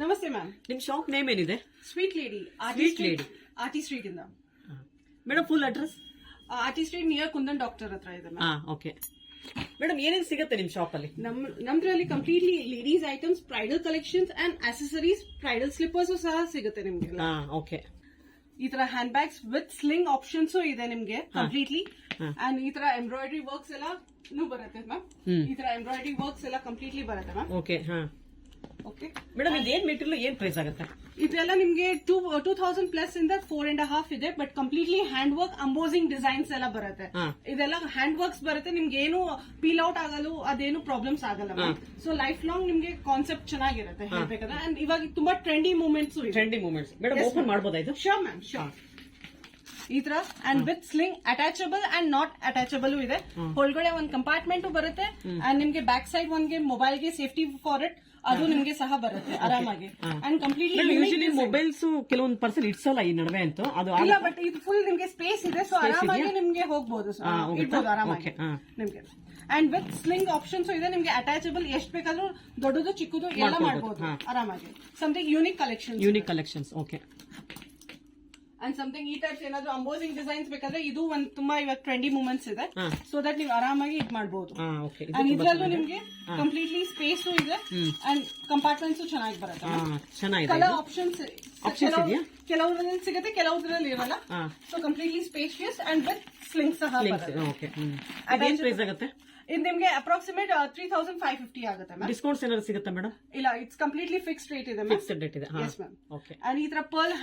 ನಮಸ್ತೆ ಮ್ಯಾಮ್. ನಿಮ್ shop name ಏನಿದೆ? Sweet lady. Sweet lady RT street ಇಂದ. Madam full address? RT street near Kundan doctor ಹತ್ರ ಇದೆ ಮ್ಯಾಮ್. ಓಕೆ ಮೇಡಮ್ ಏನೇನು ಸಿಗುತ್ತೆ ನಿಮ್ ಶಾಪ್ ಅಲ್ಲಿ? ನಮ್ದ್ರಲ್ಲಿ completely ladies items, bridal collections and accessories, bridal slippers ಸಹ ಸಿಗುತ್ತೆ ನಿಮ್ಗೆ. ಓಕೆ ಈ ತರ hand bags with sling options ಇದೆ ನಿಮ್ಗೆ ಕಂಪ್ಲೀಟ್ಲಿ. ಅಂಡ್ ಈ ತರ ಎಂಬ್ರಾಯ್ಡರಿ ವರ್ಕ್ಸ್ ಎಲ್ಲ ಬರುತ್ತೆ ಮ್ಯಾಮ್. ಈ ತರ ಎಂಬ್ರಾಯ್ಡರಿ ವರ್ಕ್ಸ್ ಎಲ್ಲ ಕಂಪ್ಲೀಟ್ಲಿ ಬರುತ್ತೆ ಮ್ಯಾಮ್. ಓಕೆ ಓಕೆ ಮೇಡಮ್ ಇದೇನ್ ಮೆಟೀರಿಯಲ್ ಏನ್ ಪ್ರೈಸ್ ಆಗುತ್ತೆ? ಇದೆಲ್ಲ ನಿಮ್ಗೆ 2000 ಪ್ಲಸ್ ಇಂದ 4.5 ಇದೆ. But completely hand work, embossing designs ಎಲ್ಲ ಬರುತ್ತೆ. ಇದೆಲ್ಲ ಹ್ಯಾಂಡ್ ವರ್ಕ್ಸ್ ಬರುತ್ತೆ. ನಿಮ್ಗೆ ಏನು ಪೀಲ್ ಔಟ್ ಆಗಲ್ಲ, ಅದೇನು ಪ್ರಾಬ್ಲಮ್ಸ್ ಆಗಲ್ಲ. ಸೊ ಲೈಫ್ ಲಾಂಗ್ ನಿಮ್ಗೆ ಕಾನ್ಸೆಪ್ಟ್ ಚೆನ್ನಾಗಿರುತ್ತೆ ಹೇಳ್ಬೇಕಾದ್ರೆ. ಅಂಡ್ ಇವಾಗ ತುಂಬಾ ಟ್ರೆಂಡಿ ಮೂವ್ಮೆಂಟ್ಸ್ ಮೇಡಮ್ ಓಪನ್ ಮಾಡಬಹುದಾ ಇದು? Sure ma'am, sure. ಈ ತರ and with sling attachable and not attachable ಇದೆ. ಒಳಗಡೆ ಒಂದು ಕಂಪಾರ್ಟ್ಮೆಂಟ್ ಬರುತ್ತೆ. ಅಂಡ್ ನಿಮ್ಗೆ ಬ್ಯಾಕ್ ಸೈಡ್ ಒಂದ್ಗೆ ಮೊಬೈಲ್ ಗೆ ಸೇಫ್ಟಿ ಫಾರ್ ಇಟ್ ಅದು ನಿಮ್ಗೆ ಸಹ ಬರುತ್ತೆ ಆರಾಮಾಗಿ. ಅಂಡ್ ಕಂಪ್ಲೀಟ್ಲಿ ಯೂಶಲಿ ಮೊಬೈಲ್ಸ್ ಕೆಲವೊಂದು ಪರ್ಸನ್ ಇಡ್ಸಲ್ಲ ಈ ನಡುವೆ ಅಂತೂ ಅದು ಇಲ್ಲ. ಬಟ್ ಇದು ಫುಲ್ ನಿಮ್ಗೆ ಸ್ಪೇಸ್ ಇದೆ. ಸೊ ಆರಾಮಾಗಿ ನಿಮ್ಗೆ ಹೋಗ್ಬೋದು, ಇಡ್ಬೋದು ಆರಾಮಾಗಿ ನಿಮ್ಗೆ. ಅಂಡ್ ವಿತ್ ಸ್ಲಿಂಗ್ ಆಪ್ಷನ್ಸ್ ಇದೆ ನಿಮ್ಗೆ. ಅಟ್ಯಾಚಬಲ್ ಎಷ್ಟು ಬೇಕಾದ್ರೂ ದೊಡ್ಡದು ಚಿಕ್ಕದು ಎಲ್ಲ ಮಾಡಬಹುದು ಆರಾಮಾಗಿ. Something unique collections. Okay. And something ಈ ಟೈಪ್ಸ್ ಏನಾದ್ರು ಅಂಬೋಸಿಂಗ್ ಡಿಸೈನ್ಸ್ ಬೇಕಾದ್ರೆ ಇದು ಒಂದು ತುಂಬಾ ಇವಾಗ ಟ್ರೆಂಡಿ ಮೂವ್ಮೆಂಟ್ಸ್ ಇದೆ. ಸೊ ದಟ್ ನೀವು ಆರಾಮಾಗಿ ಇದ್ ಮಾಡಬಹುದು. ಅಂಡ್ ಇದ್ರಲ್ಲೂ ನಿಮ್ಗೆ ಕಂಪ್ಲೀಟ್ಲಿ ಸ್ಪೇಸ್ ಇದೆ. ಅಂಡ್ ಕಂಪಾರ್ಟ್ಮೆಂಟ್ಸ್ ಚೆನ್ನಾಗಿ ಬರುತ್ತೆ. ಕಲರ್ ಆಪ್ಷನ್ಸ್ ಕೆಲವ್ರಲ್ಲಿ ಸಿಗುತ್ತೆ, ಕೆಲವ್ರಲ್ಲಿ ಇರಲ್ಲ. So completely spacious and with sling ಸಹ ಆಗುತ್ತೆ. ಇದು ನಿಮ್ಗೆ ಅಪ್ರಾಕ್ಸಿಮೇಟ್ 3550 ಆಗುತ್ತೆ ಮ್ಯಾಮ್. ಡಿಸ್ಕೌಂಟ್ಸ್ ಏನಾದ್ರು ಸಿಗುತ್ತೆ ಮೇಡಮ್? ಇಲ್ಲ, ಇಟ್ಸ್ ಕಂಪ್ಲೀಟ್ಲಿ ಫಿಕ್ಸ್ಡ್ ರೇಟ್ ಇದೆ. ಫಿಕ್ಸ್ಡ್ ರೇಟ್ ಇದೆ. Yes ma'am. ಅಂಡ್ ಈ ತರ ಪರ್ಲ್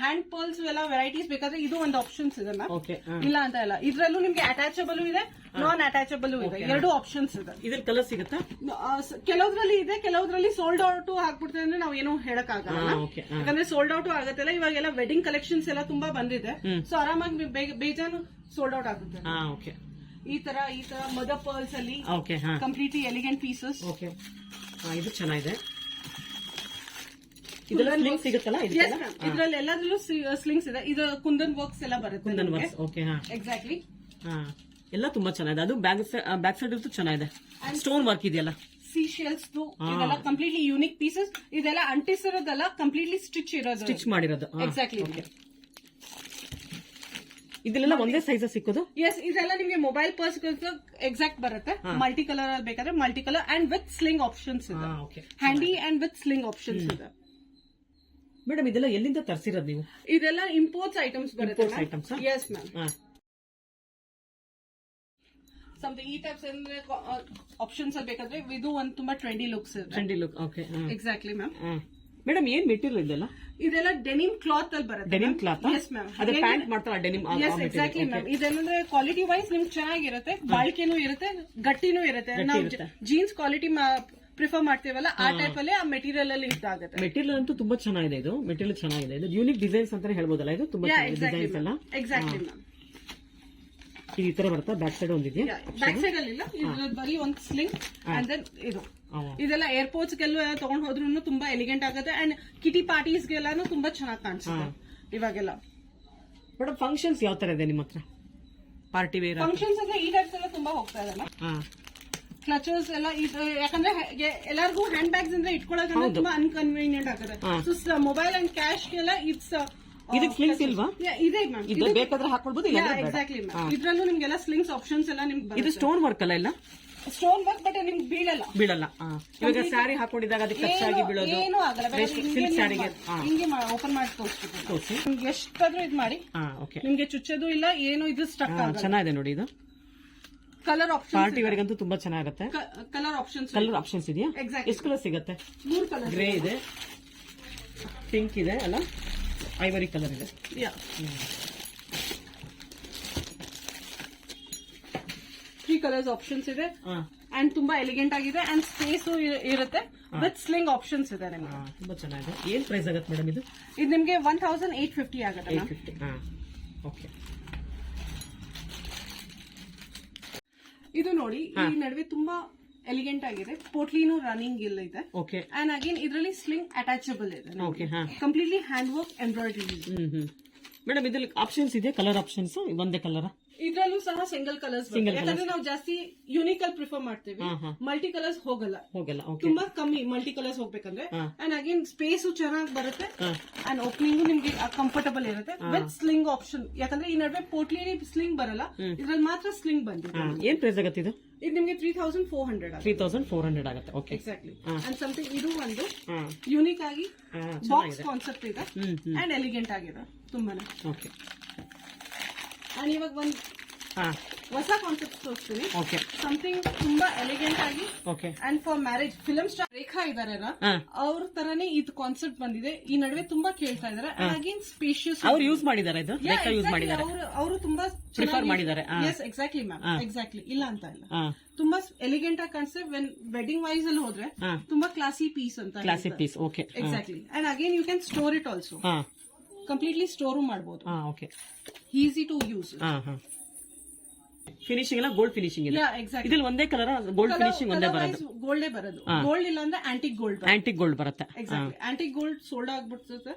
ಹ್ಯಾಂಡ್ ಪರ್ಲ್ಸ್ ಎಲ್ಲ ವೆರೈಟೀಸ್ ಬೇಕಾದ್ರೆ ಇದು ಒಂದು ಆಪ್ಷನ್ಸ್ ಇದೆ ಮ್ಯಾಮ್. ಇಲ್ಲ ಅಂತ ಇಲ್ಲ. ಇದ್ರಲ್ಲೂ ನಿಮ್ಗೆ ಅಟ್ಯಾಚಬಲ್ ಇದೆ, ನಾನ್ ಅಟ್ಯಾಚಬಲ್ ಇದೆ, ಎರಡು ಆಪ್ಷನ್ಸ್ ಇದೆ. ಇದ್ರ ಕಲರ್ ಸಿಗುತ್ತಾ? ಕೆಲವ್ರಲ್ಲಿ ಇದೆ, ಕೆಲವ್ರಲ್ಲಿ ಸೋಲ್ಡ್ ಔಟ್ ಆಗ್ಬಿಡ್ತದೆ ಅಂದ್ರೆ ನಾವು ಏನೋ ಹೇಳಕ್ ಆಗಲ್ಲ. ಯಾಕಂದ್ರೆ ಸೋಲ್ಡ್ ಔಟ್ ಆಗುತ್ತಲ್ಲ. ಇವಾಗೆಲ್ಲ ವೆಡ್ಡಿಂಗ್ ಕಲೆಕ್ಷನ್ಸ್ ಎಲ್ಲ ತುಂಬಾ ಬಂದಿದೆ. ಸೊ ಆರಾಮಾಗಿ ಬೇಜಾನು ಸೋಲ್ಡ್ ಔಟ್ ಆಗುತ್ತೆ. ಈ ತರ ಮದರ್ ಪರ್ಲ್ಸ್ ಅಲ್ಲಿ ಕಂಪ್ಲೀಟ್ಲಿ ಎಲಿಗೆಂಟ್ ಪೀಸಸ್. ಇದು ಚೆನ್ನಾಗಿದೆ. ಇದೆಲ್ಲ ಸ್ಲಿಂಗ್ಸ್ ಸಿಗುತ್ತಲ್ಲ? ಇದ್ರಲ್ಲಿ ಎಲ್ಲದರಲ್ಲೂ ಸ್ಲಿಂಗ್ಸ್ ಇದೆ. ಇದು ಕುಂದನ್ ವರ್ಕ್ಸ್ ಎಲ್ಲ ಬರುತ್ತೆ. ಎಕ್ಸಾಕ್ಟ್ಲಿ. ಎಲ್ಲ ತುಂಬಾ ಚೆನ್ನಾಗಿದೆ. ಅದು ಬ್ಯಾಕ್ ಸೈಡ್ ಇರ್ತೂ ಚೆನ್ನಾಗಿದೆ. ಸ್ಟೋನ್ ವರ್ಕ್ ಇದೆಯಲ್ಲ, ಸೀಶೆಲ್ಸ್ ಇದೆಲ್ಲ ಕಂಪ್ಲೀಟ್ಲಿ ಯೂನಿಕ್ ಪೀಸಸ್. ಇದೆಲ್ಲ ಅಂಟಿಸಿರೋದಲ್ಲ, ಕಂಪ್ಲೀಟ್ಲಿ ಸ್ಟಿಚ್ ಮಾಡಿರೋದು. ಎಕ್ಸಾಕ್ಟ್ಲಿ. ಇದೆಲ್ಲ ಒಂದೇ ಸೈಜ್ ಸಿಕ್ಕೋದು? ಎಸ್, ಇದೆಲ್ಲ ನಿಮ್ಗೆ ಮೊಬೈಲ್ ಪರ್ಸ್ ಎಕ್ಸಾಕ್ಟ್ ಬರುತ್ತೆ. ಮಲ್ಟಿ ಕಲರ್ ಅಲ್ಲಿ ಬೇಕಾದ್ರೆ multi colour and with sling options ಇದೆ. Handy and with sling options ಇದೆ. ಮೇಡಮ್ ಇದೆಲ್ಲ ಎಲ್ಲಿಂದ ತರಿಸಿರೋದು ನೀವು? ಇದೆಲ್ಲ ಇಂಪೋರ್ಟ್ಸ್ ಐಟಮ್ಸ್ ಬರುತ್ತೆ. Yes ma'am. ಸಮಥಿಂಗ್ ಈ ಟೈಪ್ಸ್ ಅಂದ್ರೆ ಆಪ್ಷನ್ಸ್ ಅಲ್ಲಿ ಬೇಕಾದ್ರೆ ಇದು ಒಂದು ತುಂಬಾ ಟ್ರೆಂಡಿ ಲುಕ್ಸ್ ಇದೆ. Trendy look. Okay. Exactly ma'am. Madam ಏನ್ ಮೆಟೀರಿಯಲ್ ಇದೆಲ್ಲ? ಇದೆಲ್ಲ ಡೆನಿಮ್ ಕ್ಲಾತ್ ಅಲ್ಲಿ ಬರುತ್ತೆ. Denim cloth? Yes ma'am. ಅದೇ ಪ್ಯಾಂಟ್ ಮಾಡ್ತಾರೆ ಡೆನಿಮ್. Yes, exactly ma'am. ಇದೇನಂದ್ರೆ ಕ್ವಾಲಿಟಿ ವೈಸ್ ನಿಮ್ಗೆ ಚೆನ್ನಾಗಿರುತ್ತೆ, ಬಾಳಿಕೆನೂ ಇರುತ್ತೆ, ಗಟ್ಟಿನೂ ಇರುತ್ತೆ. ನಾವು ಜೀನ್ಸ್ ಕ್ವಾಲಿಟಿ ಪ್ರಿಫರ್ ಮಾಡ್ತೀವಲ್ಲ, ಆ ಟೈಪ್ ಅಲ್ಲಿ ಆ ಮೆಟೀರಿಯಲ್ ಅಲ್ಲಿ ಇದಾಗುತ್ತೆ. ಮೆಟೀರಿಯಲ್ ಅಂತೂ ತುಂಬಾ ಚೆನ್ನಾಗಿದೆ. ಇದು ಮೆಟೀರಿಯಲ್ ಚೆನ್ನಾಗಿದೆ. ಇದು ಯೂನಿಕ್ ಡಿಸೈನ್ಸ್ ಅಂತಾನೆ ಹೇಳ್ಬೋದಲ್ಲ. ಇದು ತುಂಬಾ ಡಿಸೈನ್ಸ್ ಎಲ್ಲ. Exactly ma'am. ಈ ತರ ಬರುತ್ತಾ? ಬ್ಯಾಕ್ ಸೈಡ್ ಒಂದಿದೆ. ಬ್ಯಾಕ್ ಸೈಡ್ ಅಲ್ಲಿ ಇಲ್ಲ, ಇದ್ರ ಬರೀ ಒಂದು ಸ್ಲಿಂಗ್ ಅಂಡ್ ದೆನ್ ಇದೆಲ್ಲ ಏರ್ಪೋರ್ಟ್ಸ್ ಗೆಲ್ಲ ತಗೊಂಡ್ ಹೋದ್ರೂ ತುಂಬಾ ಎಲಿಗೆಂಟ್ ಆಗುತ್ತೆ. ಅಂಡ್ ಕಿಟಿ ಪಾರ್ಟೀಸ್ ಗೆಲ್ಲಾನು ತುಂಬಾ ಚೆನ್ನಾಗಿ ಕಾಣಿಸುತ್ತೆ ಇವಾಗೆಲ್ಲ. ಮೇಡಮ್ ಫಂಕ್ಷನ್ಸ್ ಯಾವ ತರ ಇದೆ ನಿಮ್ಮ ಹತ್ರ? ಪಾರ್ಟಿ ವೇರ್ ಫಂಕ್ಷನ್ಸ್ ಅಂದ್ರೆ ಈ ಟೈಪ್ಸ್ ಎಲ್ಲ ತುಂಬಾ ಹೋಗ್ತಾ ಇದಲ್ಲ. ಕ್ಲಚರ್ಸ್ ಎಲ್ಲ ಯಾಕಂದ್ರೆ ಎಲ್ಲರಿಗೂ ಹ್ಯಾಂಡ್ ಬ್ಯಾಗ್ಸ್ ಅಂದ್ರೆ ಇಟ್ಕೊಳ್ಳೋಕೆ ತುಂಬಾ ಅನ್ಕನ್ವೀನಿಯಂಟ್ ಆಗುತ್ತೆ. ಸೊ ಮೊಬೈಲ್ ಅಂಡ್ ಕ್ಯಾಶ್ ಗೆಲ್ಲ ಇದಕ್ಕೆ ಸ್ಲಿಂಗ್ಸ್ ಇಲ್ವಾ? ಇದೆ ಮ್ಯಾಮ್. ಇದು ಬೇಕಾದ್ರೆ ಹಾಕೊಳ್ಬಹುದು. Exactly ma'am. ಇದ್ರಲ್ಲೂ ನಿಮ್ಗೆಲ್ಲ ಸ್ಲಿಂಗ್ಸ್ ಆಪ್ಷನ್ಸ್ ಎಲ್ಲ ನಿಮ್ಗೆ. ಇದು ಸ್ಟೋನ್ ವರ್ಕ್ ಅಲ್ಲ? ಇಲ್ಲ, ಸ್ಟೋನ್ ವರ್ಕ್, ಬಟ್ ನಿಮ್ಗೆ ಬೀಳಲ್ಲ. ಇವಾಗ ಸ್ಯಾರಿ ಹಾಕೊಂಡಿದಾಗ ಅದಕ್ಕೆ ಟಚ್ಚಾಗಿ ಬೀಳೋದು ಏನೂ ಆಗಲ್ಲ. ಸಿಲ್ಕ್ ಸ್ಯಾರಿಗೆ ಹಿಂಗೆ ಓಪನ್ ಮಾಡಿ ತೋರಿಸ್ತೀವಿ. ನಿಮ್ಗೆ ಎಷ್ಟಾದ್ರೂ ಇದು ಮಾಡಿ ನಿಮ್ಗೆ ಚುಚ್ಚೋದು ಇಲ್ಲ, ಏನು ಇದು ಸ್ಟಕ್ ಆಗಲ್ಲ. ಚೆನ್ನಾಗಿದೆ ನೋಡಿ. ಇದು ಕಲರ್ ಆಪ್ಷನ್ ಪಾರ್ಟಿ ವೇರ್ ಗಂತೂ ತುಂಬಾ ಚೆನ್ನಾಗುತ್ತೆ. ಕಲರ್ ಆಪ್ಷನ್ಸ್ ಇದೆಯಾ? ಎಷ್ಟು ಕಲರ್ ಸಿಗುತ್ತೆ? 3 ಕಲರ್. ಗ್ರೇ ಇದೆ, ಪಿಂಕ್ ಇದೆ ಅಲ್ಲ, ಐವರಿ ಕಲರ್ ಇದೆ. 3 ಕಲರ್ಸ್ ಆಪ್ಷನ್ಸ್ ಇದೆ. ಅಂಡ್ ತುಂಬಾ ಎಲಿಗೆಂಟ್ ಆಗಿದೆ. ಅಂಡ್ ಸ್ಪೇಸ್ ಇರುತ್ತೆ ವಿತ್ ಸ್ಲಿಂಗ್ ಆಪ್ಷನ್ಸ್ ಇದೆ ನಿಮ್ಗೆ. ತುಂಬಾ ಚೆನ್ನಾಗಿದೆ. ಏನ್ ಪ್ರೈಸ್ ಆಗುತ್ತೆ ಮೇಡಮ್ ಇದು? ಇದು ನಿಮ್ಗೆ 1850 ಆಗುತ್ತೆ. 850. ಓಕೆ. ಇದು ನೋಡಿ, ಈ ನಡುವೆ ತುಂಬಾ ಎಲಿಗೆಂಟ್ ಆಗಿದೆ. ಪೋಟ್ಲಿನೂ ರನ್ನಿಂಗ್ ಇಲ್ಲ ಇದೆ. ಅಂಡ್ ಅಗೇನ್ ಇದರಲ್ಲಿ ಸ್ಲಿಂಗ್ ಅಟ್ಯಾಚಬಲ್ ಇದೆ. Completely hand work embroidery. Madam ಇದ್ರಲ್ಲಿ ಆಪ್ಷನ್ಸ್ ಇದೆ, ಕಲರ್ ಆಪ್ಷನ್ಸ್ ಒಂದೇ ಕಲರ್? ಇದ್ರಲ್ಲೂ ಸಹ ಸಿಂಗಲ್ ಕಲರ್ಸ್ ಯಾಕಂದ್ರೆ ನಾವು ಜಾಸ್ತಿ ಯೂನಿಕ್ ಅಲ್ಲಿ ಪ್ರಿಫರ್ ಮಾಡ್ತೀವಿ. ಮಲ್ಟಿ ಕಲರ್ಸ್ ಹೋಗಲ್ಲ. ತುಂಬಾ ಕಮ್ಮಿ ಮಲ್ಟಿ ಕಲರ್ಸ್ ಹೋಗ್ಬೇಕಂದ್ರೆ. ಅಂಡ್ ಅಗೇನ್ ಸ್ಪೇಸ್ ಚೆನ್ನಾಗಿ ಬರುತ್ತೆ. ಅಂಡ್ ಓಪನಿಂಗ್ ನಿಮ್ಗೆ ಕಂಫರ್ಟಬಲ್ ಇರುತ್ತೆ ವಿತ್ ಸ್ಲಿಂಗ್ ಆಪ್ಷನ್. ಯಾಕಂದ್ರೆ ಈ ನಡುವೆ ಪೋಟ್ಲಿ ಸ್ಲಿಂಗ್ ಬರಲ್ಲ, ಇದ್ರಲ್ಲಿ ಮಾತ್ರ ಸ್ಲಿಂಗ್ ಬಂದಿದೆ. ಏನ್ ಪ್ರೈಸ್ ಆಗುತ್ತೆ ಇದು? ಇದು ನಿಮ್ಗೆ 3400 3400 ಆಗುತ್ತೆ. Okay, exactly. ಅಂಡ್ ಸಮಥಿಂಗ್ ಇದು ಒಂದು ಯೂನಿಕ್ ಆಗಿ ಬಾಕ್ಸ್ ಕಾನ್ಸೆಪ್ಟ್ ಇದೆ ಅಂಡ್ ಎಲಿಗೆಂಟ್ ಆಗಿದೆ ತುಂಬಾನೇ. ಓಕೆ, ಅಂಡ್ ಇವಾಗ ಒಂದು ಹೊಸ ಕಾನ್ಸೆಪ್ಟ್ ತೋರಿಸ್ತೀನಿ. ಓಕೆ, ಸಮಥಿಂಗ್ ತುಂಬಾ ಎಲಿಗೆಂಟ್ ಆಗಿ. Okay, and for marriage film star Rekha ಇದಾರಲ್ಲ, ಅವ್ರ ತರಾನೇ ಇದು ಕಾನ್ಸೆಪ್ಟ್ ಬಂದಿದೆ. ಈ ನಡುವೆ ತುಂಬಾ ಕೇಳ್ತಾ ಇದಾರೆ. ಅಗೇನ್ ಸ್ಪೇಷಿಯಸ್ ಅವ್ರು ಯೂಸ್ ಮಾಡಿದ್ದಾರೆ, ಇದು ರೇಖಾ ಯೂಸ್ ಮಾಡಿದ್ದಾರೆ, ಅವರು ತುಂಬಾ ಪ್ರಿಫರ್ ಮಾಡಿದ್ದಾರೆ. Yes, exactly ma'am, exactly. ಇಲ್ಲ ಅಂತ ಇಲ್ಲ, ತುಂಬಾ ಎಲಿಗೆಂಟ್ ಆಗಿ ಕಾಣಿಸ್ತದೆ. ವೆನ್ ವೆಡ್ಡಿಂಗ್ ವೈಸ್ ಅಲ್ಲಿ ಹೋದ್ರೆ ತುಂಬಾ ಕ್ಲಾಸಿ ಪೀಸ್ ಅಂತ. Classic piece. Okay, exactly. And again you can store it also. Completely store ಮಾಡಬಹುದು. Okay, easy to use. Finishing ಎಲ್ಲ ಗೋಲ್ಡ್ ಫಿನಿಶಿಂಗ್ ಇದೆ. ಇದ್ರಲ್ಲಿ ಒಂದೇ ಕಲರ್ ಗೋಲ್ಡ್ ಫಿನಿಶಿಂಗ್ ಒಂದೇ ಬರೋದು. ಗೋಲ್ಡೇ ಬರೋದು. ಗೋಲ್ಡ್ ಇಲ್ಲ ಅಂದ್ರೆ ಆಂಟಿಕ್ ಗೋಲ್ಡ್. ಆಂಟಿಕ್ ಗೋಲ್ಡ್ ಬರುತ್ತೆ. ಎಕ್ಸಾಕ್ಟ್ಲಿ. ಆಂಟಿಕ್ ಗೋಲ್ಡ್ ಸೋಲ್ಡ್ ಆಗ್ಬಿಡ್ತದೆ,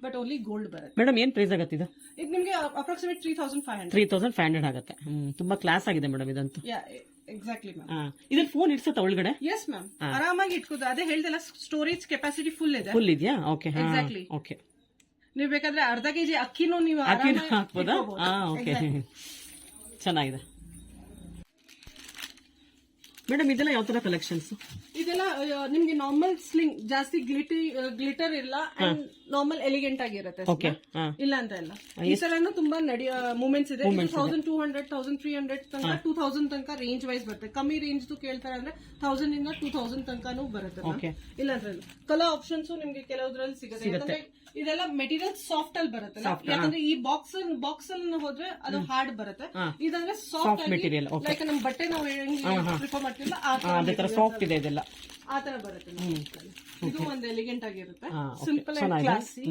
ಬಟ್ ಓನ್ಲಿ ಗೋಲ್ಡ್ ಬರುತ್ತೆ. ಮೇಡಮ್ ಏನ್ ಪ್ರೈಸ್ ಆಗುತ್ತೆ ಇದು? ಇದು ನಿಮ್ಗೆ ಅಪ್ರಾಕ್ಸಿಮೇಟ್ 3500. 3500 ಆಗುತ್ತೆ. ತುಂಬಾ ಕ್ಲಾಸ್ ಆಗಿದೆ ಮೇಡಮ್ ಇದಂತೂ. Exactly ma'am. ಇದ್ರಲ್ಲಿ ಫೋನ್ ಇಡ್ಸುತ್ತಾ ಒಳಗಡೆ? ಎಸ್ ಮ್ಯಾಮ್, ಆರಾಮಾಗಿ ಇಟ್ಕೋದು. ಅದೇ ಹೇಳ್ದಲ್ಲ, ಸ್ಟೋರೇಜ್ ಕೆಪಾಸಿಟಿ ಫುಲ್ ಇದೆ. ಫುಲ್ ಇದೆಯಾ? Okay, exactly. ಓಕೆ, ನೀವು ಬೇಕಾದ್ರೆ ಅರ್ಧ ಕೆಜಿ ಅಕ್ಕಿನೂ ನೀವು ಹಾಕ್ಬೋದಾ? ಓಕೆ, ಚೆನ್ನಾಗಿದೆ ಮೇಡಮ್. ಇದೆಲ್ಲ ಯಾವ ತರ ಕಲೆಕ್ಷನ್ಸ್? ಇದೆಲ್ಲ ನಿಮ್ಗೆ ನಾರ್ಮಲ್ ಸ್ಲಿಂಗ್, ಜಾಸ್ತಿ ಗ್ಲಿಟರ್ ಇಲ್ಲ, ನಾರ್ಮಲ್ ಎಲಿಗೆಂಟ್ ಆಗಿರುತ್ತೆ. ಇಲ್ಲ ಅಂತ ಇಲ್ಲ. ಈ ತರನು ತುಂಬಾ ಮೂಮೆಂಟ್ಸ್ ಇದೆ. 1200, 1300 ತನಕ, 2000 ತನಕ ರೇಂಜ್ ವೈಸ್ ಬರುತ್ತೆ. ಕಮ್ಮಿ ರೇಂಜ್ ಕೇಳ್ತಾರೆ ಅಂದ್ರೆ 1000 ಇಂದ 2000 ತನಕನೂ ಬರುತ್ತೆ. ಇಲ್ಲ ಅಂತ ಇಲ್ಲ. ಕಲರ್ ಆಪ್ಷನ್ಸ್ ನಿಮ್ಗೆ ಕೆಲವುದ್ರಲ್ಲಿ ಸಿಗುತ್ತೆ. ಇದೆಲ್ಲ ಮೆಟೀರಿಯಲ್ ಸಾಫ್ಟ್ ಅಲ್ಲಿ ಬರುತ್ತೆ. ಯಾಕಂದ್ರೆ ಈ ಬಾಕ್ಸ್ ಅಲ್ಲಿ ಹೋದ್ರೆ ಅದು ಹಾರ್ಡ್ ಬರುತ್ತೆ. ಇದಂದ್ರೆ ಸಾಫ್ಟ್ ಮೆಟೀರಿಯಲ್. ಲೈಕ್ ನಮ್ ಬಟ್ಟೆ ನಾವು ಪ್ರಿಫರ್ ಮಾಡ್ತೀವಲ್ಲ ಅದೇ ತರ ಸಾಫ್ಟ್ ಇದೆ. ಇದೆಲ್ಲ ಆ ತರ ಬರುತ್ತೆ. ಇದು ಒಂದು ಎಲಿಗೆಂಟ್ ಆಗಿರುತ್ತೆ, simple and classy.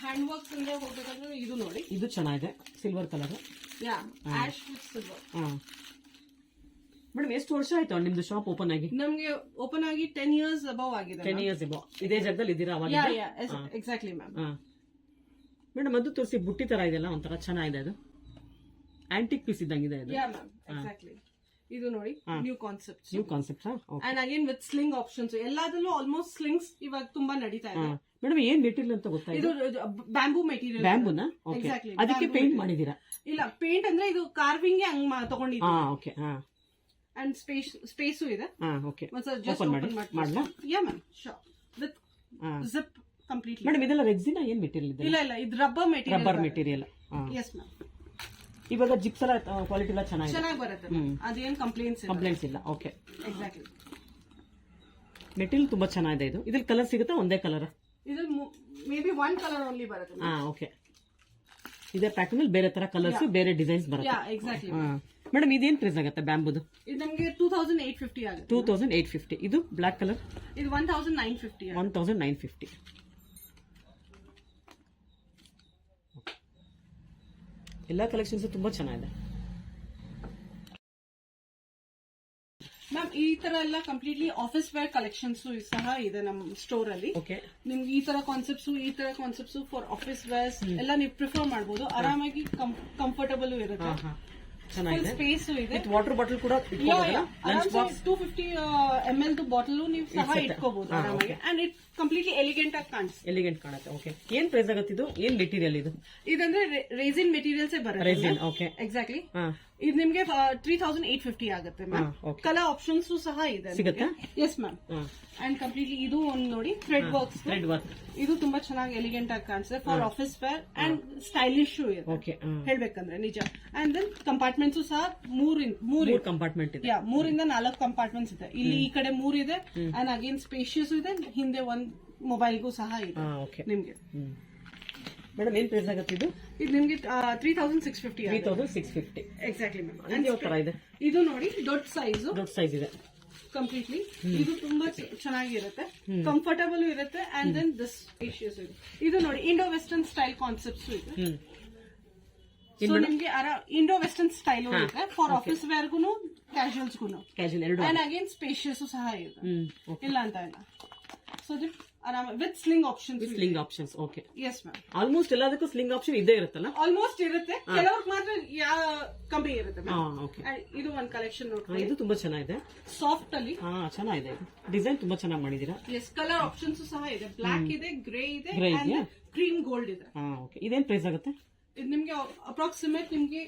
Hand works ಅಂದ್ರೆ ಹೋಗ್ಬೇಕಂದ್ರೆ ಇದು ನೋಡಿ, ಇದು ಚೆನ್ನಾಗಿದೆ, silver colour. Ash with silver. Madam ಎಷ್ಟು ವರ್ಷ ಆಯ್ತು ನಿಮ್ದು ಶಾಪ್ ಓಪನ್ ಆಗಿ? ನಮ್ಗೆ ಓಪನ್ ಆಗಿ 10 years ಅಬೌವ್ ಆಗಿದೆ. 10 years ಅಬೌವ್. ಇದೇ ಜಾಗದಲ್ಲಿ ಇದ್ದೀರಾ ಅವಾಗ? Exactly ma'am. ಮೇಡಮ್ ಅದು ತೋರಿಸಿ, ಬುಟ್ಟಿ ತರ ಇದೆಲ್ಲ ಒಂಥರ ಚೆನ್ನಾಗಿದೆ. ಅದು ಆಂಟಿಕ್ ಪೀಸ್ ಇದ್ದಂಗಿದೆ ಇದು. ಎಕ್ಸಾಕ್ಟ್ಲಿ. ಇದು ನೋಡಿ, new concept. And again with sling options. ಎಲ್ಲದಲ್ಲೂ ಆಲ್ಮೋಸ್ಟ್ ಸ್ಲಿಂಗ್ಸ್ ಇವಾಗ ತುಂಬಾ ನಡೀತಾ ಇದೆ. ಮೇಡಮ್ ಏನ್ ಮೆಟೀರಿಯಲ್ ಅಂತ ಗೊತ್ತಾಯ್ತು? ಇದು ಬ್ಯಾಂಬೂ ಮೆಟೀರಿಯಲ್. ಬ್ಯಾಂಬೂನಾ? ಎಕ್ಸಾಕ್ಟ್ಲಿ. ಅದಕ್ಕೆ ಪೇಂಟ್ ಮಾಡಿದೀರಾ? ಇಲ್ಲ, ಪೇಂಟ್ ಅಂದ್ರೆ ಇದು ಕಾರ್ವಿಂಗ್ ಹಂಗ್ ತಗೊಂಡಿದ್ದೀವಿ. ಓಕೆ. ಅಂಡ್ ಸ್ಪೇಸು ಇದೆ. ಓಕೆ, ಜಸ್ಟ್ ಓಪನ್ ಮಾಡ್ಲಾ? Yeah ma'am, sure. With zip completely. Madam ಇದೆಲ್ಲ ರೆಕ್ಸಿನ್ ಏನ್ ಮೆಟೀರಿಯಲ್ ಇದೆ? ಇಲ್ಲ, ಇದು ರಬ್ಬರ್ ಮೆಟೀರಿಯಲ್. Yes ma'am. ಇವಾಗ ಜಿಪ್ಸ್ ಎಲ್ಲ ಕ್ವಾಲಿಟಿ ಎಲ್ಲ ಚೆನ್ನಾಗಿ ಬರುತ್ತೆ. ಅದೇನ್ ಕಂಪ್ಲೇಂಟ್ಸ್ ಇಲ್ಲ. Okay, exactly. ಮೆಟೀರಿಯಲ್ ತುಂಬಾ ಚೆನ್ನಾಗಿದೆ. ಇದು ಇದ್ರಲ್ಲಿ ಕಲರ್ ಸಿಗುತ್ತಾ? ಒಂದೇ ಕಲರ್? ಇದು may be one colour only ಬರುತ್ತೆ. ಓಕೆ. ಇದೇ ಪ್ಯಾಟರ್ನ್ ಅಲ್ಲಿ ಬೇರೆ ತರ ಕಲರ್ಸ್, ಬೇರೆ ಡಿಸೈನ್ಸ್ ಬರುತ್ತೆ. ಎಕ್ಸಾಕ್ಟ್ಲಿ. ಮೇಡಮ್ ಇದೇನ್ ಪ್ರೈಸ್ ಆಗುತ್ತೆ ಬ್ಯಾಂಬುದು? ಇದು ನಮಗೆ 2850 ಆಗುತ್ತೆ. 2850. ಇದು ಬ್ಲಾಕ್ ಕಲರ್? ಇದು 1950. 1950. ಎಲ್ಲಾ ಕಲೆಕ್ಷನ್ಸ್ ತುಂಬಾ ಚೆನ್ನಾಗಿದೆ ಮ್ಯಾಮ್. ಈ ತರ ಎಲ್ಲ ಕಂಪ್ಲೀಟ್ಲಿ ಆಫೀಸ್ ವೇರ್ ಕಲೆಕ್ಷನ್ಸ್ ಸಹ ಇದೆ ನಮ್ಮ ಸ್ಟೋರ್ ಅಲ್ಲಿ. ನಿಮ್ಗೆ ಈ ತರ ಕಾನ್ಸೆಪ್ಟ್ಸ್ ಫಾರ್ ಆಫೀಸ್ ವೇರ್ಸ್ ಎಲ್ಲ ನೀವು ಪ್ರಿಫರ್ ಮಾಡಬಹುದು. ಆರಾಮಾಗಿ ಕಂಫರ್ಟಬಲ್ ಇರುತ್ತೆ. ಸ್ಪೇಸ್ ಇದೆ. ವಾಟರ್ ಬಾಟಲ್ ಕೂಡ 250 ml ಬಾಟಲ್ ನೀವು ಸಹ ಇಟ್ಕೋಬಹುದು ಆರಾಮಾಗಿ. ಅಂಡ್ ಇಟ್ ಕಂಪ್ಲೀಟ್ಲಿ ಎಲಿಗೆಂಟ್ ಆಗಿ ಕಾಣುತ್ತೆ. ಓಕೆ, ಏನ್ ಪ್ರೈಸ್ ಆಗುತ್ತೆ ಇದು? ಏನ್ ಮೆಟೀರಿಯಲ್ ಇದು? ಇದಂದ್ರೆ ರೇಸಿನ್ ಮೆಟೀರಿಯಲ್ಸ್ ಬರುತ್ತೆ. Okay, exactly. ಇದು ನಿಮ್ಗೆ 3850 ಆಗುತ್ತೆ ಮ್ಯಾಮ್. ಕಲರ್ ಆಪ್ಷನ್ಸ್ ಸಹ ಇದೆ, ಸಿಗುತ್ತೆ? Yes ma'am. ಅಂಡ್ ಕಂಪ್ಲೀಟ್ಲಿ ಇದು ಒಂದು ನೋಡಿ, ಥ್ರೆಡ್ ವರ್ಕ್. ಇದು ತುಂಬಾ ಚೆನ್ನಾಗಿ ಎಲಿಗೆಂಟ್ ಆಗಿ ಕಾಣಿಸುತ್ತೆ for office wear and stylish ಇದೆ ಹೇಳ್ಬೇಕಂದ್ರೆ, ನಿಜ. ಅಂಡ್ ದೆನ್ ಕಂಪಾರ್ಟ್ಮೆಂಟ್ಸ್ ಸಹ ಮೂರು ಕಂಪಾರ್ಟ್ಮೆಂಟ್ ಇದೆ. 3 ಇಂದ 4 ಕಂಪಾರ್ಟ್ಮೆಂಟ್ಸ್ ಇದೆ. ಇಲ್ಲಿ ಈ ಕಡೆ 3 ಇದೆ. ಅಂಡ್ ಅಗೇನ್ ಸ್ಪೇಷಿಯಸ್ ಇದೆ. ಹಿಂದೆ ಒಂದು ಮೊಬೈಲ್ಗೂ ಸಹ ಇದೆ ನಿಮ್ಗೆ. ಮೇಡಮ್ ಏನ್ ಪ್ರೈಸ್ ಆಗುತ್ತೆ ಇದು? ಇದು ನಿಮ್ಗೆ 3650. 3650. Exactly ma'am. ಯಾವ ತರ ಇದೆ? ಇದು ನೋಡಿ, ದೊಡ್ಡ ಸೈಜ್ ಇದೆ ಕಂಪ್ಲೀಟ್ಲಿ. ಇದು ತುಂಬಾ ಚೆನ್ನಾಗಿರುತ್ತೆ, ಕಂಫರ್ಟಬಲ್ ಇರುತ್ತೆ. ಅಂಡ್ ದೆನ್ ದಿಸ್ ಸ್ಪೇಷಿಯಸ್ ಇದೆ. ಇದು ನೋಡಿ, ಇಂಡೋ ವೆಸ್ಟರ್ನ್ ಸ್ಟೈಲ್ ಕಾನ್ಸೆಪ್ಟ್ಸ್ ಇದೆ. ಸೊ ನಿಮ್ಗೆ ಇಂಡೋ ವೆಸ್ಟರ್ನ್ ಸ್ಟೈಲ್ ಇದೆ ಫಾರ್ ಆಫೀಸ್ ವೇರ್ಗೂ ಕ್ಯಾಶುವಲ್ಸ್ಗೂ. ಅಂಡ್ ಅಗೇನ್ ಸ್ಪೇಷಿಯಸ್ ಸಹ ಇದೆ. ಇಲ್ಲ ಅಂತ ಇಲ್ಲ. ಸೊ ದಟ್ ಆರಾಮ with sling options. Sling options, okay. Yes ma'am. Almost ಎಲ್ಲದಕ್ಕೂ ಸ್ಲಿಂಗ್ ಆಪ್ಷನ್ ಇದ್ದೇ ಇರುತ್ತಲ್ಲ? ಆಲ್ಮೋಸ್ಟ್ ಇರುತ್ತೆ, ಕೆಲವ್ರಿಗೆ ಮಾತ್ರ ಕಮ್ಮಿ ಇರುತ್ತೆ ಮ್ಯಾಮ್. ಓಕೆ. ಇದು ಒಂದು ಕಲೆಕ್ಷನ್ ನೋಡ್ರಿ, ಇದು ತುಂಬಾ ಚೆನ್ನಾಗಿದೆ, ಸಾಫ್ಟ್ ಅಲ್ಲಿ. ಚೆನ್ನಾಗಿದೆ, ಇದು ಡಿಸೈನ್ ತುಂಬಾ ಚೆನ್ನಾಗಿ ಮಾಡಿದೀರಾ. ಎಸ್, ಕಲರ್ ಆಪ್ಷನ್ಸ್ ಸಹ ಇದೆ, ಬ್ಲಾಕ್ ಇದೆ, ಗ್ರೇ ಇದೆ, ಕ್ರೀಮ್ ಗೋಲ್ಡ್ ಇದೆ. ಓಕೆ. ಇದೇನ್ ಪ್ರೈಸ್ ಆಗುತ್ತೆ? ಇದು ನಿಮ್ಗೆ ಅಪ್ರಾಕ್ಸಿಮೇಟ್ ನಿಮ್ಗೆ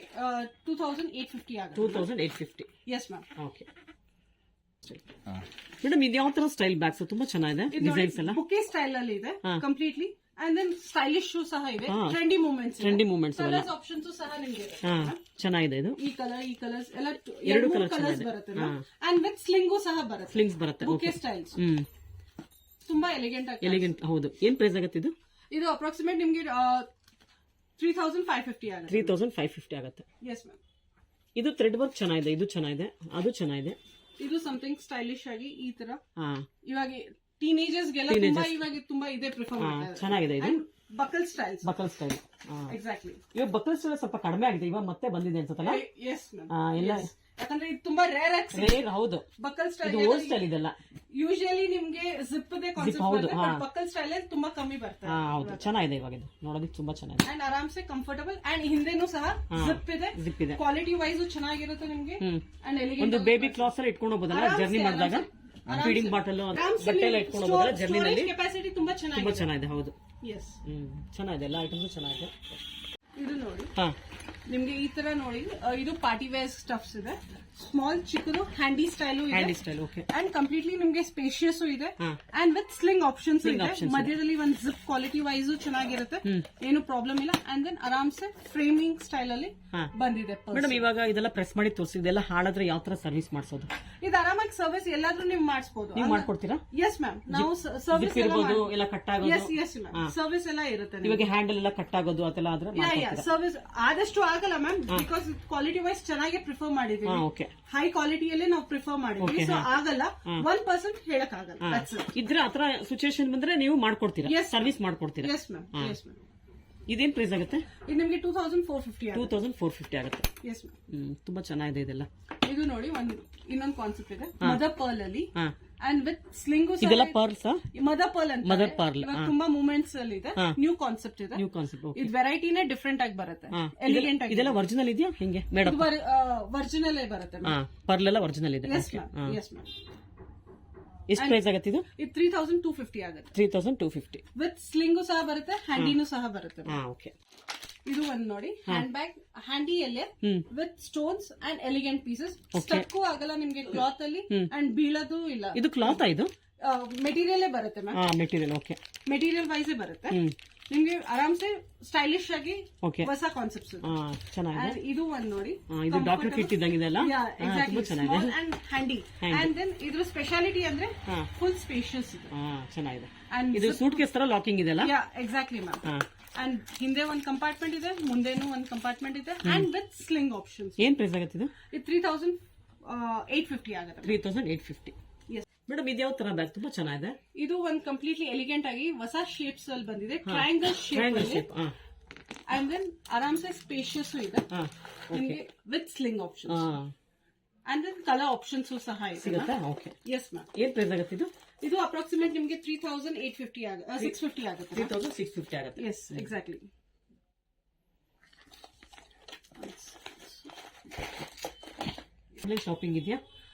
2850 ಆಗುತ್ತೆ. 2850. Yes ma'am. ಓಕೆ ಮೇಡಮ್, ಇದು ಯಾವ ತರ ಸ್ಟೈಲ್ ಬ್ಯಾಗ್ಸ್? ತುಂಬಾ ಚೆನ್ನಾಗಿದೆ ಡಿಸೈನ್ಸ್ ಎಲ್ಲ. ಬುಕೆ ಸ್ಟೈಲ್ ಅಲ್ಲಿ ಇದೆ completely, and then stylish shoe ಸಹ ಇದೆ. ಟ್ರೆಂಡಿ ಮೂವ್ಮೆಂಟ್ಸ್ ಕಲರ್ಸ್ ಆಪ್ಷನ್ಸ್ ಸಹ ನಿಮ್ಗೆ ಚೆನ್ನಾಗಿದೆ. ಇದು ಈ ಕಲರ್ಸ್ ಎಲ್ಲ ಎರಡು ಕಲರ್ಸ್ ಬರುತ್ತೆ, ಅಂಡ್ ವಿತ್ ಸ್ಲಿಂಗು ಸಹ ಬರುತ್ತೆ. ಸ್ಲಿಂಗ್ಸ್ ಬರುತ್ತೆ. ಬುಕೆ ಸ್ಟೈಲ್ಸ್ ತುಂಬಾ ಎಲಿಗೆಂಟ್ ಆಗಿ. ಎಲಿಗೆಂಟ್, ಹೌದು. ಏನ್ ಪ್ರೈಸ್ ಆಗುತ್ತೆ ಇದು? ಇದು ಅಪ್ರಾಕ್ಸಿಮೇಟ್ ನಿಮ್ಗೆ 3550 ಆಗುತ್ತೆ. 3550 ಆಗುತ್ತೆ. Yes ma'am. ಇದು ಥ್ರೆಡ್ ವರ್ಕ್ ಚೆನ್ನಾಗಿದೆ, ಇದು ಚೆನ್ನಾಗಿದೆ, ಅದು ಚೆನ್ನಾಗಿದೆ. ಇದು ಸಮಥಿಂಗ್ ಸ್ಟೈಲಿಶ್ ಆಗಿ ಈ ತರ ಇವಾಗ ಟೀನೇಜರ್ಸ್ಗೆಲ್ಲ ಇವಾಗ ತುಂಬಾ ಇದೆ ಪ್ರಿಫರ್ ಮಾಡ್ತಾರೆ. ಚೆನ್ನಾಗಿದೆ ಇದು. Buccal style. ಎಕ್ಸಾಕ್ಟ್ಲಿ. ಇವಾಗ ಬಕಲ್ ಸ್ಟೈಲ್ ಸ್ವಲ್ಪ ಕಡಿಮೆ ಆಗಿದೆ, ಇವಾಗ ಮತ್ತೆ ಬಂದಿದೆ ಅನ್ಸುತ್ತಲ್ಲ? Yes ma'am. ಎಲ್ಲ ಯಾಕಂದ್ರೆ ಇದು ತುಂಬಾ ರೇರ್ ಆಗಿ. ಹೌದು, ಬಕಲ್ ಸ್ಟೈಲ್ ಓಲ್ಡ್ ಸ್ಟೈಲ್ ಇದೆಲ್ಲ. ಯೂಶುವಲಿ ನಿಮ್ಗೆ zip they concept, buccal style ತುಂಬಾ ಕಮ್ಮಿ ಬರ್ತದೆ. ಹೌದು, ಚೆನ್ನಾಗಿದೆ ಇವಾಗ ಇದು ನೋಡೋದಕ್ಕೆ ತುಂಬಾ ಚೆನ್ನಾಗಿದೆ, ಅಂಡ್ ಆರಾಮ್ಸೆ ಕಂಫರ್ಟಬಲ್. ಅಂಡ್ ಹಿಂದೆನೂ ಸಹ ಜಿಪ್ ಇದೆ, ಕ್ವಾಲಿಟಿ ವೈಸ್ ಚೆನ್ನಾಗಿರುತ್ತೆ ನಿಮ್ಗೆ. ಅಂಡ್ ಎಲಿಗೆಂಟ್ ಒಂದು ಬೇಬಿ ಕ್ಲಾಸ್ ಅಲ್ಲಿ ಇಟ್ಕೊಂಡು ಹೋಗೋದಲ್ಲ ಜರ್ನಿ ಮಾಡಿದಾಗ, ಫೀಡಿಂಗ್ ಬಾಟಲ್ ಬಟ್ಟೆ ಎಲ್ಲ ಇಟ್ಕೊಂಡು ಹೋಗೋದಲ್ಲ ಜರ್ನಿನಲ್ಲಿ. ಕೆಪಾಸಿಟಿ ತುಂಬಾ ಚೆನ್ನಾಗಿದೆ. ಹೌದು, ಎಸ್, ಚೆನ್ನಾಗಿದೆ, ಎಲ್ಲ ಐಟಮ್ಸ್ ಚೆನ್ನಾಗಿದೆ. ಇದು ನೋಡಿ ನಿಮ್ಗೆ ಈ ತರ ನೋಡಿ, ಇದು ಪಾರ್ಟಿ ವೇರ್ ಸ್ಟಫ್ಸ್ ಇದೆ, ಸ್ಮಾಲ್ ಚಿಕ್ಕದು ಹ್ಯಾಂಡಿ ಸ್ಟೈಲು ಇದೆ, ಅಂಡ್ ಕಂಪ್ಲೀಟ್ಲಿ ನಿಮ್ಗೆ ಸ್ಪೇಷಿಯಸ್ ಇದೆ, ಅಂಡ್ ವಿತ್ ಸ್ಲಿಂಗ್ ಆಪ್ಷನ್ಸ್ ಇದೆ. ಮಧ್ಯದಲ್ಲಿ ಒಂದು ಜಿಪ್ ಕ್ವಾಲಿಟಿ ವೈಸ್ ಚೆನ್ನಾಗಿರುತ್ತೆ, ಏನು ಪ್ರಾಬ್ಲಮ್ ಇಲ್ಲ. ಅಂಡ್ ದೆನ್ ಆರಾಮ್ಸೆ ಫ್ರೇಮಿಂಗ್ ಸ್ಟೈಲ್ ಅಲ್ಲಿ ಬಂದಿದೆ. ಮೇಡಮ್, ಇವಾಗ ಇದೆಲ್ಲ ಪ್ರೆಸ್ ಮಾಡಿ ತೋರಿಸಿ, ಇದೆಲ್ಲ ಹಾಳಾದ್ರೆ ಯಾವ ತರ ಸರ್ವಿಸ್ ಮಾಡಿಸೋದು? ಇದು ಆರಾಮಾಗಿ ಸರ್ವಿಸ್ ಎಲ್ಲಾದ್ರೂ ನೀವು ಮಾಡಿಸಬಹುದು. ನೀವು ಮಾಡ್ಕೊಡ್ತೀರಾ? ಎಸ್ ಮ್ಯಾಮ್, ನಾವು ಸರ್ವಿಸ್ ಇರ್ಬೋದು, ಎಲ್ಲ ಕಟ್ ಆಗೋದು. ಎಸ್ ಮ್ಯಾಮ್, ಸರ್ವಿಸ್ ಎಲ್ಲ ಇರುತ್ತೆ. ಇವಾಗ ಹ್ಯಾಂಡಲ್ ಎಲ್ಲ ಕಟ್ ಆಗೋದು ಅದೆಲ್ಲ ಆದ್ರೆ ಸರ್ವಿಸ್ ಆದಷ್ಟು ಆಗಲ್ಲ ಮ್ಯಾಮ್, ಬಿಕಾಸ್ ಕ್ವಾಲಿಟಿ ವೈಸ್ ಚೆನ್ನಾಗಿ ಪ್ರಿಫರ್ ಮಾಡಿದೀವಿ. ಹೈ ಕ್ವಾಲಿಟಿಯಲ್ಲೇ ನಾವು ಪ್ರಿಫರ್ ಮಾಡಿದ್ವಿ, ಸೊ ಆಗಲ್ಲ. 1% ಹೇಳಕ್ ಆಗಲ್ಲ. ಇದ್ರೆ ಆತರ ಸಿಚುಯೇಷನ್ ಬಂದ್ರೆ ನೀವು ಮಾಡ್ಕೊಡ್ತೀರಾ, ಸರ್ವಿಸ್ ಮಾಡ್ಕೊಡ್ತೀರಾ? Yes ma'am. Yes ma'am. ಇದೇನ್ ಪ್ರೈಸ್ ಆಗುತ್ತೆ? ಇದು ನಿಮ್ಗೆ 2450 ಆಗುತ್ತೆ. Yes ma'am. ತುಂಬಾ ಚೆನ್ನಾಗಿದೆ ಇದೆಲ್ಲ. ಇದು ನೋಡಿ, ಇನ್ನೊಂದು ಕಾನ್ಸೆಪ್ಟ್ ಇದೆ, ಮದರ್ ಪರ್ಲ್ ಅಲ್ಲಿ ಅಂಡ್ ವಿತ್ ಸ್ಲಿಂಗು. ಇದೆಲ್ಲ ಪರ್ಲ್ಸ್, ಮದರ್ ಪರ್ಲ್ ಅಂತ. ಮದರ್ ಪರ್ಲ್ ತುಂಬಾ ಮೂವ್ಮೆಂಟ್ಸ್ ಅಲ್ಲಿ ಇದೆ, ನ್ಯೂ ಕಾನ್ಸೆಪ್ಟ್ ಇದೆ. ಇದು ವೆರೈಟಿನೇ ಡಿಫ್ರೆಂಟ್ ಆಗಿ ಬರುತ್ತೆ, ಎಲಿಗೆಂಟ್ ಆಗಿ. ಇದೆಲ್ಲ ಒರಿಜಿನಲ್ ಇದೆಯಾ ಹೆಂಗೆ ಮೇಡಮ್? ಒರಿಜಿನಲ್ ಬರುತ್ತೆ. ಪರ್ಲ್ ಎಲ್ಲ ಒರಿಜಿನಲ್ ಇದೆ. Yes ma'am. ಎಷ್ಟು ಪ್ರೈಸ್ ಆಗುತ್ತೆ ಇದು? 3250 ಆಗುತ್ತೆ. 3250 ವಿತ್ ಸ್ಲಿಂಗು ಸಹ ಬರುತ್ತೆ, ಹ್ಯಾಂಡಿನೂ ಸಹ ಬರುತ್ತೆ. ಓಕೆ. ಇದು ಒಂದು ನೋಡಿ, ಹ್ಯಾಂಡ್ ಬ್ಯಾಗ್ ಹ್ಯಾಂಡಿಯಲ್ಲೇ with stones and elegant pieces. Stuck ಆಗಲ್ಲ ನಿಮ್ಗೆ ಕ್ಲಾತ್ ಅಲ್ಲಿ, ಅಂಡ್ ಬೀಳೋದು ಇಲ್ಲ. ಇದು ಕ್ಲಾತ್ ಇದು ಮೆಟೀರಿಯಲ್ ಬರುತ್ತೆ ma'am. Material, okay. Material wise ಬರುತ್ತೆ ನಿಮ್ಗೆ, ಆರಾಮ್ಸೆ ಸ್ಟೈಲಿಶ್ ಆಗಿ ಹೊಸ ಕಾನ್ಸೆಪ್ಟ್ಸ್. ಚೆನ್ನಾಗಿದೆ. ಇದು ಒಂದು ನೋಡಿ, ಇದು ಡಾಕ್ಟರ್ ಕಿಟ್ ಇದ್ದಂಗಿದೆ ಅಲ್ಲ? Small and handy. And then ಇದ್ರ ಸ್ಪೆಷಾಲಿಟಿ ಅಂದ್ರೆ ಫುಲ್ ಸ್ಪೇಷಿಯಸ್ ಇದೆ. ಚೆನ್ನಾಗಿದೆ. ಇದು ಸೂಟ್ ಕೇಸ್ ತರ ಲಾಕಿಂಗ್ ಇದೆ ಅಲ್ಲ? Exactly ma'am. ಅಂಡ್ ಹಿಂದೆ ಒಂದು ಕಂಪಾರ್ಟ್ಮೆಂಟ್ ಇದೆ, ಮುಂದೆನೂ ಒಂದು ಕಂಪಾರ್ಟ್ಮೆಂಟ್ ಇದೆ, ಅಂಡ್ ವಿತ್ ಸ್ಲಿಂಗ್ ಆಪ್ಷನ್ಸ್. ಏನ್ ಪ್ರೈಸ್ ಆಗುತ್ತೆ ಇದು? 3850 ಆಗುತ್ತೆ. 3850. ಮೇಡಮ್, ಇದು ಯಾವ ತರ ಬ್ಯಾಗ್? ತುಂಬಾ ಚೆನ್ನಾಗಿದೆ. ಇದು ಒಂದು ಕಂಪ್ಲೀಟ್ಲಿ ಎಲಿಗೆಂಟ್ ಆಗಿ ಹೊಸ ಶೇಪ್ಸ್ ಅಲ್ಲಿ ಬಂದಿದೆ, ಟ್ರಯಾಂಗಲ್ ಶೇಪ್. ಅಂಡ್ ದೆನ್ ಆರಾಮ್ಸೆ ಸ್ಪೇಷಿಯಸ್ ಇದೆ ನಿಮಗೆ, with sling options. And then colour options ಸಹ ಇದೆ. Yes ma'am. ಏನ್ ಪ್ರೈಸ್ ಆಗುತ್ತೆ ಇದು? ಇದು ಅಪ್ರಾಕ್ಸಿಮೇಟ್ ನಿಮಗೆ 3850 ಆಗುತ್ತೆ. 650 ಆಗುತ್ತೆ. 3650 ಆಗುತ್ತೆ. S, exactly. ಶಾಪಿಂಗ್ ಇದೆಯಾ?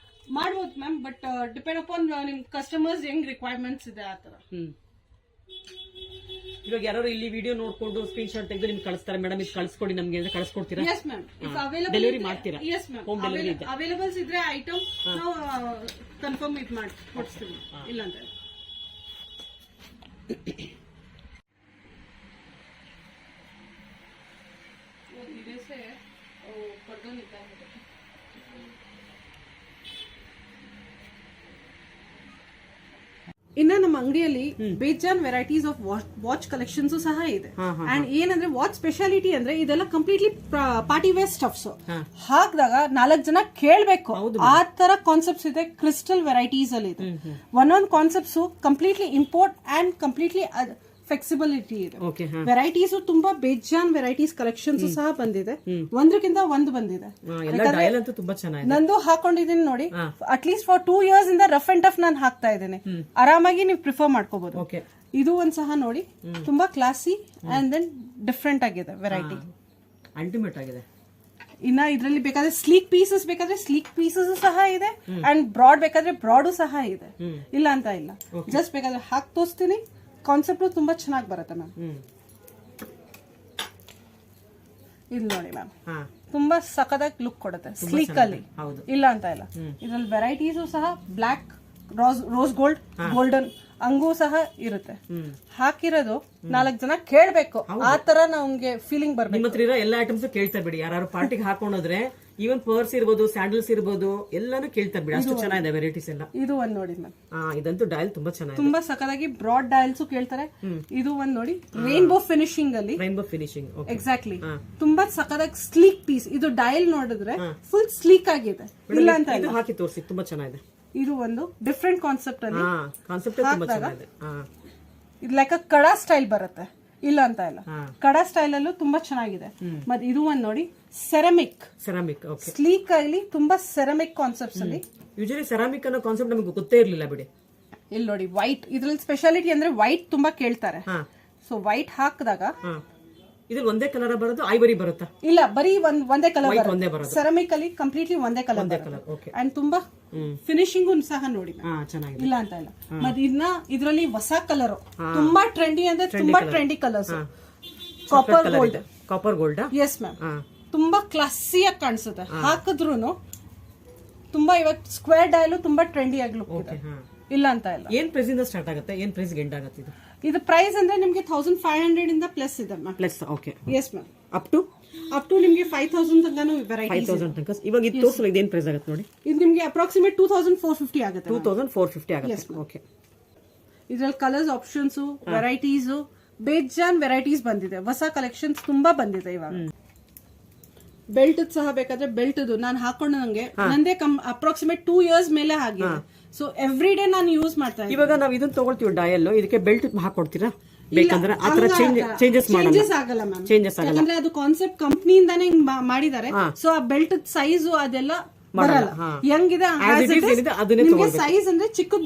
ಮಾಡ್ಬೋದು ಮ್ಯಾಮ್, ಬಟ್ ಡಿಪೆಂಡ್ ಅಪಾನ್ ನಿಮ್ ಕಸ್ಟಮರ್ಸ್ ಹೆಂಗ್ ರಿಕ್ವೈರ್ಮೆಂಟ್ಸ್ ಇದೆ ಆ ತರ. ಇವಾಗ ಯಾರು ಇಲ್ಲಿ ವಿಡಿಯೋ ನೋಡ್ಕೊಂಡು ಸ್ಕ್ರೀನ್ ಶಾಟ್ ತೆಗೆದು ನಿಮ್ಗೆ ಕಳಿಸ್ತಾರೆ, ಮೇಡಮ್ ಇದು ಕಳಿಸ್ಕೊಡಿ ನಮ್ಗೆ ಅಂತ ಕಳಿಸ್ಕೊಡ್ತೀರಾ? Yes ma'am. If available delivery ಮಾಡ್ತೀರಾ? Yes ma'am. ಹೋಮ್ ಡೆಲಿವರಿ ಇದೆ. ಅವೈಲಬಲ್ಸ್ ಇದ್ರೆ ಐಟಮ್ ನಾವು ಕನ್ಫರ್ಮ್ ಇದು ಮಾಡಿ ಕೊಡ್ತೀವಿ, ಇಲ್ಲ ಅಂತ. ಇನ್ನ ನಮ್ಮ ಅಂಗಡಿಯಲ್ಲಿ ಬೇಜಾನ್ ವೆರೈಟೀಸ್ ಆಫ್ ವಾಚ್ ಕಲೆಕ್ಷನ್ಸ್ ಸಹ ಇದೆ. ಅಂಡ್ ಏನಂದ್ರೆ ವಾಚ್ ಸ್ಪೆಷಾಲಿಟಿ ಅಂದ್ರೆ ಇದೆಲ್ಲ ಕಂಪ್ಲೀಟ್ಲಿ ಪಾರ್ಟಿ ವೇರ್ ಸ್ಟಫ್ಸ್. ಹಾಕಿದಾಗ 4 ಜನ ಕೇಳ್ಬೇಕು, ಆ ತರ ಕಾನ್ಸೆಪ್ಟ್ಸ್ ಇದೆ. ಕ್ರಿಸ್ಟಲ್ ವೆರೈಟೀಸ್ ಅಲ್ಲಿ ಇದೆ. ಒಂದೊಂದು concepts completely import and completely flexibility ಇದೆ. ಓಕೆ ಹಾ ವೆರೈಟೀಸ್ ತುಂಬಾ ಬೇಜಾನ್ ವೆರೈಟೀಸ್ ಕಲೆಕ್ಷನ್ಸ್ ಸಹ ಬಂದಿದೆ. ಒಂದ್ರಕ್ಕಿಂತ ಒಂದು ಬಂದಿದೆ. ಎಲ್ಲ ಡಯಲ್ ಅಂತೂ ತುಂಬಾ ಚೆನ್ನಾಗಿದೆ. ನಂದು ಹಾಕೊಂಡಿದ್ದೀನಿ ನೋಡಿ, ಅಟ್ಲೀಸ್ಟ್ ಫಾರ್ 2 years ಇಂದ ರಫ್ ಅಂಡ್ ಟಫ್ ನಾನು ಹಾಕ್ತಾ ಇದ್ದೇನೆ. ಆರಾಮಾಗಿ ನೀವು ಪ್ರಿಫರ್ ಮಾಡ್ಕೋಬಹುದು. ಓಕೆ ಇದು ಒಂದ್ ಸಹ ನೋಡಿ, ತುಂಬಾ ಕ್ಲಾಸಿ ಅಂಡ್ ದೆನ್ ಡಿಫ್ರೆಂಟ್ ಆಗಿದೆ ವೆರೈಟಿ. ಅಲ್ಟಿಮೇಟ್ ಆಗಿದೆ. ಇನ್ನ ಇದ್ರಲ್ಲಿ ಬೇಕಾದ್ರೆ ಸ್ಲೀಕ್ ಪೀಸಸ್ ಬೇಕಾದ್ರೆ ಸ್ಲೀಕ್ ಪೀಸಸ್ ಸಹ ಇದೆ ಅಂಡ್ ಬ್ರಾಡ್ ಬೇಕಾದ್ರೆ ಬ್ರಾಡು ಸಹ ಇದೆ. ಇಲ್ಲ ಅಂತ ಇಲ್ಲ, ಜಸ್ಟ್ ಬೇಕಾದ್ರೆ ಹಾಕಿ ತೋರಿಸ್ತೀನಿ. ಕಾನ್ಸೆಪ್ಟ್ ತುಂಬಾ ಚೆನ್ನಾಗಿ ಬರುತ್ತೆ ಮ್ಯಾಮ್. ಇದು ನೋಡಿ ಮ್ಯಾಮ್, ತುಂಬಾ ಸಖತ್ತಾಗಿ ಲುಕ್ ಕೊಡುತ್ತೆ ಸ್ಲೀಕ್ ಅಲ್ಲಿ. ಇಲ್ಲ ಅಂತ ಇಲ್ಲ, ಇದ್ರಲ್ಲಿ ವೆರೈಟೀಸು ಸಹ ಬ್ಲಾಕ್, ರೋಸ್ ಗೋಲ್ಡ್, ಗೋಲ್ಡನ್ ಹಂಗೂ ಸಹ ಇರುತ್ತೆ. ಹಾಕಿರೋದು 4 ಜನ ಕೇಳ್ಬೇಕು, ಆ ತರ ನಮ್ಗೆ ಫೀಲಿಂಗ್ ಬರ್ಬೇಕು. ನಿಮ್ಮ ಹತ್ರ ಇರೋ ಎಲ್ಲ ಐಟಮ್ಸ್ ಕೇಳ್ತಾ ಬಿಡಿ. ಯಾರು ಪಾರ್ಟಿಗೆ ಹಾಕೊಂಡ್ರೆ ಈವನ್ ಪರ್ಸ್ ಇರ್ಬೋದು, ಸ್ಯಾಂಡಲ್ಸ್ ಇರ್ಬೋದು, ಎಲ್ಲಾನು ಕೇಳ್ತಾ ಬಿಡಿ. ಅಷ್ಟು ಚೆನ್ನಾಗಿದೆ ವೆರೈಟೀಸ್ ಎಲ್ಲ. ಇದು ಒಂದ್ ನೋಡಿ ಮ್ಯಾಮ್, ಇದಂತೂ ಡಯಲ್ ತುಂಬಾ ಚೆನ್ನಾಗಿದೆ. ತುಂಬಾ ಸಖತ್ತಾಗಿ ಬ್ರಾಡ್ ಡಯಲ್ಸ್ ಕೇಳ್ತಾರೆ. ಇದು ಒಂದ್ ನೋಡಿ, ರೈನ್ಬೋ ಫಿನಿಶಿಂಗ್ ಅಲ್ಲಿ. ರೈನ್ಬೋ ಫಿನಿಶಿಂಗ್ ಎಕ್ಸಾಕ್ಟ್ಲಿ, ತುಂಬಾ ಸಖತ್ತಾಗಿ ಸ್ಲೀಕ್ ಪೀಸ್. ಇದು ಡಯಲ್ ನೋಡಿದ್ರೆ ಫುಲ್ ಸ್ಲೀಕ್ ಆಗಿದೆ. ಇಲ್ಲ ಅಂತ ಇದು ಹಾಕಿ ತೋರಿಸಿ, ತುಂಬಾ ಚೆನ್ನಾಗಿದೆ. ಇದು ಒಂದು ಡಿಫ್ರೆಂಟ್ ಕಾನ್ಸೆಪ್ಟ್ ಅಲ್ಲಿ ಕಾನ್ಸೆಪ್ಟ್ ತುಂಬಾ ಚೆನ್ನಾಗಿದೆ. ಇದು ಲೈಕ್ ಕಡಾ ಸ್ಟೈಲ್ ಬರುತ್ತೆ. ಇಲ್ಲ ಅಂತ ಇಲ್ಲ, ಕಡಾ ಸ್ಟೈಲ್ ಅಲ್ಲೂ ತುಂಬಾ ಚೆನ್ನಾಗಿದೆ. ಮತ್ತೆ ಇದು ಒಂದ್ ನೋಡಿ, ಸೆರಾಮಿಕ್. ಓಕೆ, ಸ್ಲೀಕ್ ಅಲ್ಲಿ ತುಂಬಾ ಸೆರಾಮಿಕ್ ಕಾನ್ಸೆಪ್ಟ್ಸ್ ಅಲ್ಲಿ. ಯೂಶಲಿ ಸೆರಾಮಿಕ್ ಅನ್ನೋ ಕಾನ್ಸೆಪ್ಟ್ ನಮಗೆ ಗೊತ್ತೇ ಇರ್ಲಿಲ್ಲ ಬಿಡಿ. ಇಲ್ಲಿ ನೋಡಿ, ವೈಟ್ ಇದ್ರಲ್ಲಿ ಸ್ಪೆಷಾಲಿಟಿ ಅಂದ್ರೆ ವೈಟ್ ತುಂಬಾ ಕೇಳ್ತಾರೆ. ಸೊ ವೈಟ್ ಹಾಕಿದಾಗ ಇದ್ರಲ್ಲಿ ಒಂದೇ ಕಲರ್ ಬರೋದು, ಐವರಿ ಬರುತ್ತಾ? ಇಲ್ಲ, ಬರೀ ಒಂದೇ ಕಲರ್ ಬರುತ್ತೆ. ಸೆರಾಮಿಕ್ ಅಲ್ಲಿ ಕಂಪ್ಲೀಟ್ಲಿ ಒಂದೇ ಕಲರ್ ಓಕೆ. ಅಂಡ್ ತುಂಬಾ ಫಿನಿಶಿಂಗ್ ಸಹ ನೋಡಿ. ಚೆನ್ನಾಗಿದೆ. ಇಲ್ಲ ಅಂತ ಇಲ್ಲ. ಮತ್ತೆ ಇದನ್ನ ಇದ್ರಲ್ಲಿ ಹೊಸ ಕಲರ್ ತುಂಬಾ ಟ್ರೆಂಡಿ ಅಂದ್ರೆ ತುಂಬಾ trendy colours. Copper gold. S ma'am, ತುಂಬಾ ಕ್ಲಾಸಿಯಾಗಿ ಕಾಣಿಸುತ್ತೆ. ಹಾಕಿದ್ರು ತುಂಬಾ ಇವತ್ತು ಸ್ಕ್ವೇರ್ ಡಯಲ್ ತುಂಬಾ ಟ್ರೆಂಡಿ ಆಗಿ ಲುಕ್ ಇದೆ. ಇಲ್ಲ ಅಂತ ಇಲ್ಲ. ಏನ್ ಪ್ರೈಸ್ ಇಂದ ಸ್ಟಾರ್ಟ್ ಆಗುತ್ತೆ, ಏನ್ ಪ್ರೈಸ್ ಎಂಡ್ ಆಗುತ್ತೆ ಇದು? ಇದು ಪ್ರೈಸ್ ಅಂದ್ರೆ ನಿಮ್ಗೆ 1500 ಇಂದ ಪ್ಲಸ್ ಇದೆ ma'am. Plus, okay. Yes ma'am, up to ನಿಮ್ಗೆ 5000 ತನಕನೂ ವೆರೈಟಿ. 5000 ತನಕ. ಇವಾಗ ಇದು ತೋರಿಸಲ್ಲ, ಇದೇನ್ ಪ್ರೈಸ್ ಆಗುತ್ತೆ ನೋಡಿ? ಇದು ನಿಮ್ಗೆ ಅಪ್ರಾಕ್ಸಿಮೇಟ್ 2450 ಆಗುತ್ತೆ. 2450 ಆಗುತ್ತೆ. ಓಕೆ. ಇದ್ರಲ್ಲಿ ಕಲರ್ಸ್, ಆಪ್ಷನ್ಸ್, ವೆರೈಟೀಸ್, ಬೇಜಾನ್ ವೆರೈಟೀಸ್ ಬಂದಿದೆ. ಹೊಸ ಕಲೆಕ್ಷನ್ಸ್ ತುಂಬಾ ಬಂದಿದೆ ಇವಾಗ. ಬೆಲ್ಟ್ ಸಹ ಬೇಕಾದ್ರೆ ಬೆಲ್ಟ್ ನಾನು ಹಾಕೊಂಡು ನಂಗೆ ನಂದೇ ಅಪ್ರಾಕ್ಸಿಮೇಟ್ 2 years ಮೇಲೆ ಆಗಿದೆ. ಸೊ ಎವ್ರಿ ಡೇ ನಾನು ಯೂಸ್ ಮಾಡ್ತಾ ಇದ್ದೀನಿ. ಇವಾಗ ನಾವು ಇದನ್ನ ತಗೊಳ್ತೀವಿ ಡಯಲ್, ಇದಕ್ಕೆ ಬೆಲ್ಟ್ ಹಾಕೊಡ್ತೀರಾ ಬೇಕಂದ್ರೆ? ಆತರ ಚೇಂಜಸ್ ಆಗಲ್ಲ ಮ್ಯಾಮ್. ಚೇಂಜಸ್ ಆಗಲ್ಲ, ಯಾಕಂದ್ರೆ ಅದು ಕಾನ್ಸೆಪ್ಟ್ ಕಂಪ್ನಿಯಿಂದಾನೇ ಮಾಡಿದ್ದಾರೆ. ಸೊ ಆ ಬೆಲ್ಟ್ ಸೈಜ್ ಅದೆಲ್ಲ ಬರಲ್ಲ. ಹೆಂಗಿದೆ ನಿಮ್ಗೆ ಸೈಜ್ ಅಂದ್ರೆ ಚಿಕ್ಕದು